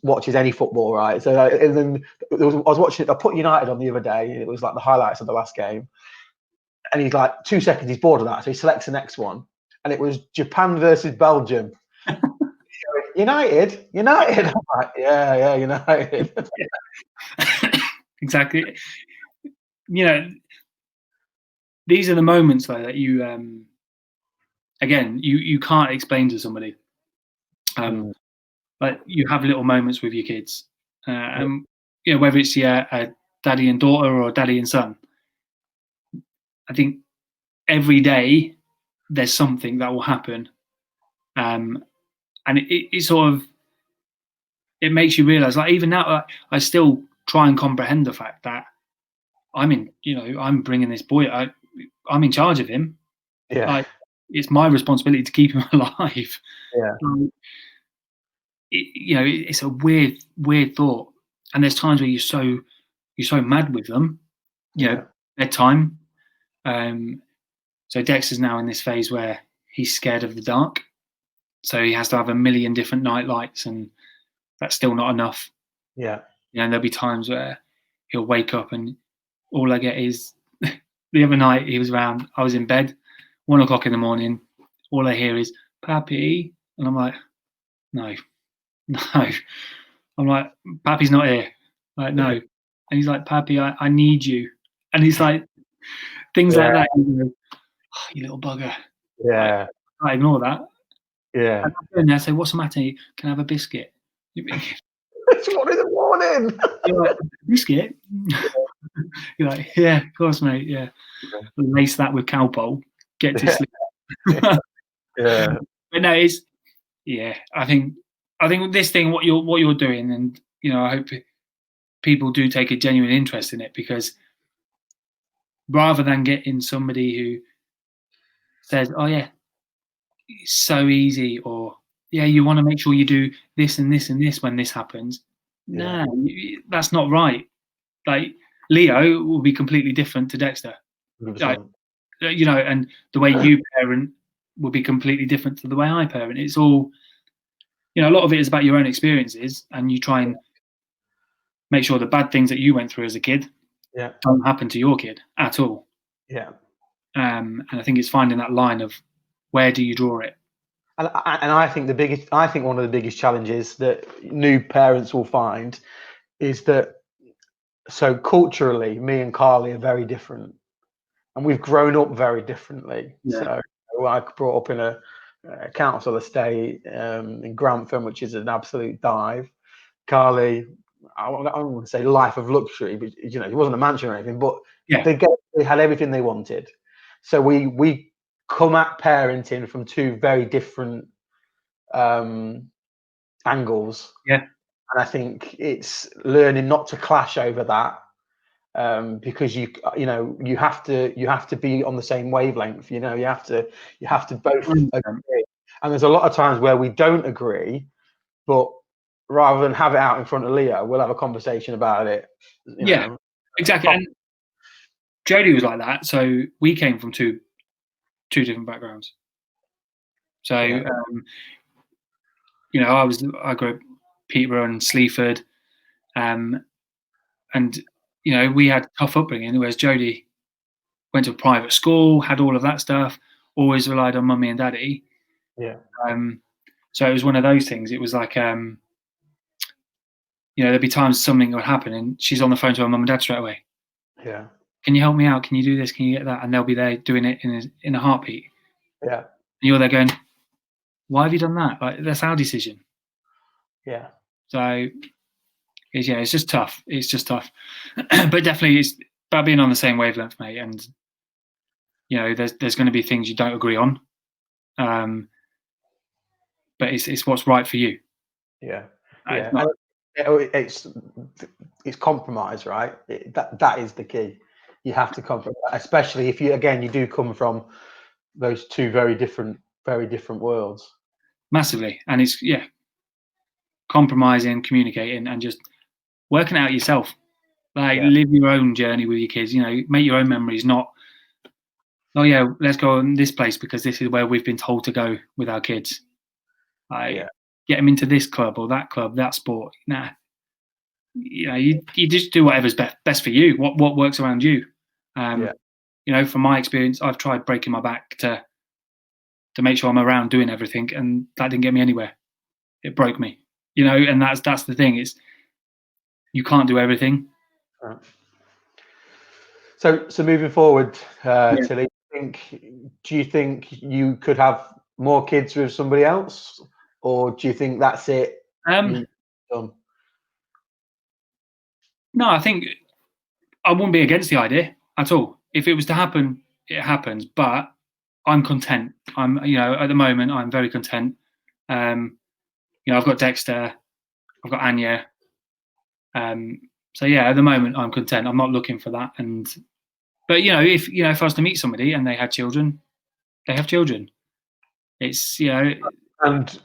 watches any football, right? So and then I was watching it. I put United on the other day. It was like the highlights of the last game, and he's like 2 seconds. He's bored of that, so he selects the next one, and it was Japan versus Belgium. United. I'm like, yeah, United. Exactly. These are the moments though that you again you can't explain to somebody. But you have little moments with your kids, and whether it's a daddy and daughter or daddy and son. I think every day there's something that will happen, and it sort of it makes you realize, like, even now, I still try and comprehend the fact that I'm bringing this boy. I'm in charge of him. Yeah. Like, it's my responsibility to keep him alive. Yeah. It's a weird thought. And there's times where you're so mad with them. Bedtime. So Dexter's now in this phase where he's scared of the dark. So he has to have a million different night lights, and that's still not enough. Yeah. And there'll be times where he'll wake up and all I get is the other night I was in bed, 1 o'clock in the morning. All I hear is "Pappy," and I'm like, no. I'm like, "Pappy's not here." Like, no. And he's like, "Pappy, I need you." And he's like, things like that. Oh, you little bugger. Yeah. I can't ignore that. Yeah. And I say, "What's the matter? Can I have a biscuit?" It's 1 in the morning. You're like, "Biscuit?" You're like, "Yeah, of course, mate. Yeah." Lace that with cowpole. Get to sleep. Yeah. But no, it's I think this thing, what you're doing, and I hope people do take a genuine interest in it, because rather than getting somebody who says, "Oh yeah, it's so easy," or "Yeah, you want to make sure you do this and this and this when this happens." No, that's not right. Like, Leo will be completely different to Dexter. 100%. And the way you parent will be completely different to the way I parent. It's all, a lot of it is about your own experiences, and you try and make sure the bad things that you went through as a kid don't happen to your kid at all. Yeah. And I think it's finding that line of where do you draw it. And I think one of the biggest challenges that new parents will find is that, so culturally, me and Carly are very different, and we've grown up very differently. So I brought up in a council estate in Grantham, which is an absolute dive. Carly, I don't want to say life of luxury, but it wasn't a mansion or anything, but they had everything they wanted. So we come at parenting from two very different angles. Yeah. And I think it's learning not to clash over that, because you have to be on the same wavelength. You have to both agree. And there's a lot of times where we don't agree, but rather than have it out in front of Leo, we'll have a conversation about it. Exactly. And Jodie was like that. So we came from two different backgrounds. So I grew up Peterborough and Sleaford, and we had tough upbringing, whereas Jodie went to a private school, had all of that stuff, always relied on mummy and daddy. Yeah. So it was one of those things. It was like, there'd be times something would happen and she's on the phone to her mum and dad straight away. Yeah. Can you help me out? Can you do this? Can you get that? And they'll be there doing it in a heartbeat. Yeah. And you're there going, why have you done that? Like, that's our decision. Yeah. So it's just tough. It's just tough. But definitely it's about being on the same wavelength, mate. And there's going to be things you don't agree on. But it's what's right for you. Yeah. Yeah. It's compromise, right? That is the key. You have to compromise, especially if you do come from those two very different worlds. Massively. And it's compromising, communicating, and just working out yourself. Like, live your own journey with your kids. Make your own memories. Not, oh yeah, let's go in this place because this is where we've been told to go with our kids. Get them into this club or that club, that sport. Nah, you just do whatever's best for you. What works around you. From my experience, I've tried breaking my back to make sure I'm around doing everything, and that didn't get me anywhere. it broke me, you know. And that's the thing, is you can't do everything. Right. So moving forward, Yeah. Tilly, do you think you could have more kids with somebody else, or do you think that's it? You're done? No, I think I wouldn't be against the idea at all. If it was to happen, it happens. But I'm content. You know, at the moment, I'm very content. You know, I've got Dexter, I've got Anya. So yeah, at the moment, I'm content. I'm not looking for that. But you know, if I was to meet somebody and they had children, they have children. It's, you know. And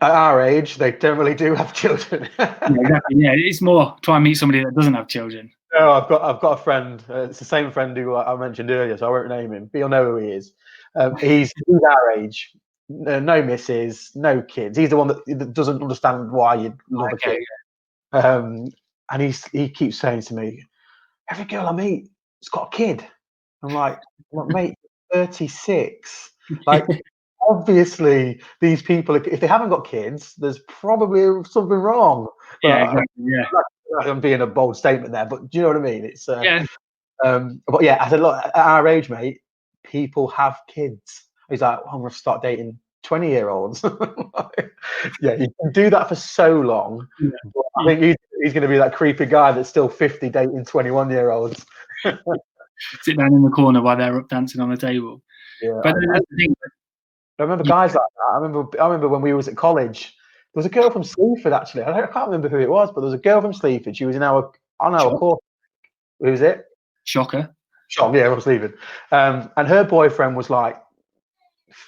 at our age, they generally do have children. Yeah, exactly. Yeah, it's more try and meet somebody that doesn't have children. No, I've got a friend. It's the same friend who I mentioned earlier, so I won't name him, but you'll know who he is. He's our age, no misses, no kids. He's the one that doesn't understand why you love a kid. And he keeps saying to me, every girl I meet has got a kid. I'm like, well, mate, 36. Like, obviously, these people, if they haven't got kids, there's probably something wrong. But Yeah, exactly. Yeah. I'm being a bold statement there, but do you know what I mean? It's Yeah. but yeah, I said, look, at our age, mate, people have kids. He's like, well, I'm gonna start dating 20-year-olds. Yeah, you can do that for so long. Yeah. But I think he's going to be that creepy guy that's still 50 dating 21-year-olds. Sit down in the corner while they're up dancing on the table. Yeah, but that's the thing. I remember guys like that. I remember when we was at college. There was a girl from Sleaford, actually. I can't remember who it was, but there was a girl from Sleaford. She was on our course. Who was it? Shocker. Yeah, from Sleaford. And her boyfriend was like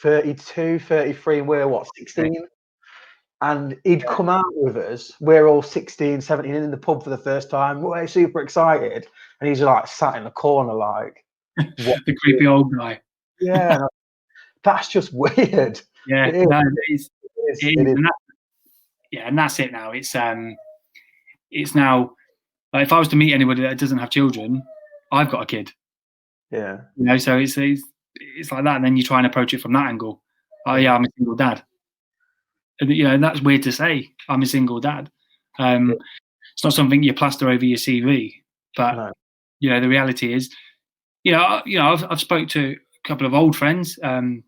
32, 33, and we're what, 16? And he'd come out with us. We're all 16, 17 in the pub for the first time. We're super excited. And he's like sat in the corner like, what? The creepy old guy. Yeah, that's just weird. Yeah, it is. no, it is. And and that's it now. It's now, like, if I was to meet anybody that doesn't have children, I've got a kid. Yeah. You know, so it's like that, and then you try and approach it from that angle. Oh yeah, I'm a single dad. And, you know, and that's weird to say. I'm a single dad. It's not something you plaster over your CV, but you know, the reality is, I've spoke to a couple of old friends, not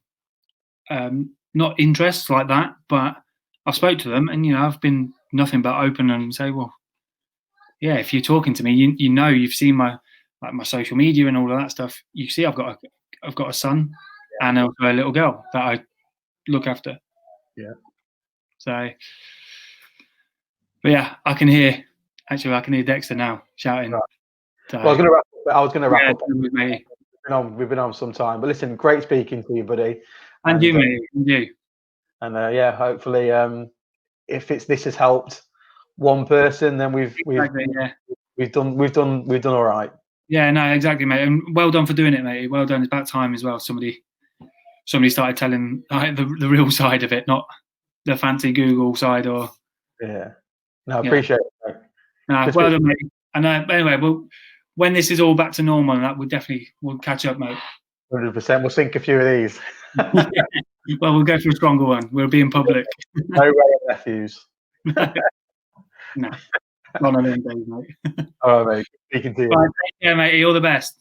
interests like that, but I've spoke to them, and you know, I've been nothing but open and say, well, yeah, if you're talking to me, you know, you've seen my social media and all of that stuff. You see, I've got a son and also a little girl that I look after. Yeah. So, but yeah, I can hear Dexter now shouting. Right. So, well, I was gonna wrap up. With me. We've been on some time, but listen, great speaking to you, buddy. And you, mate. And you. And yeah, hopefully, if this has helped one person, then we've done all right. Yeah, no, exactly, mate. And well done for doing it, mate. Well done. It's about time as well. Somebody started telling the real side of it, not the fancy Google side or. Yeah. No, I appreciate it, mate. No, well done, mate. And anyway, when this is all back to normal, and that we'll catch up, mate. 100%. We'll sink a few of these. Well, we'll go for a stronger one. We'll be in public. No way of nephews. No, not on them days, mate. All right, mate. Speaking to you. All right, take care, mate. All the best.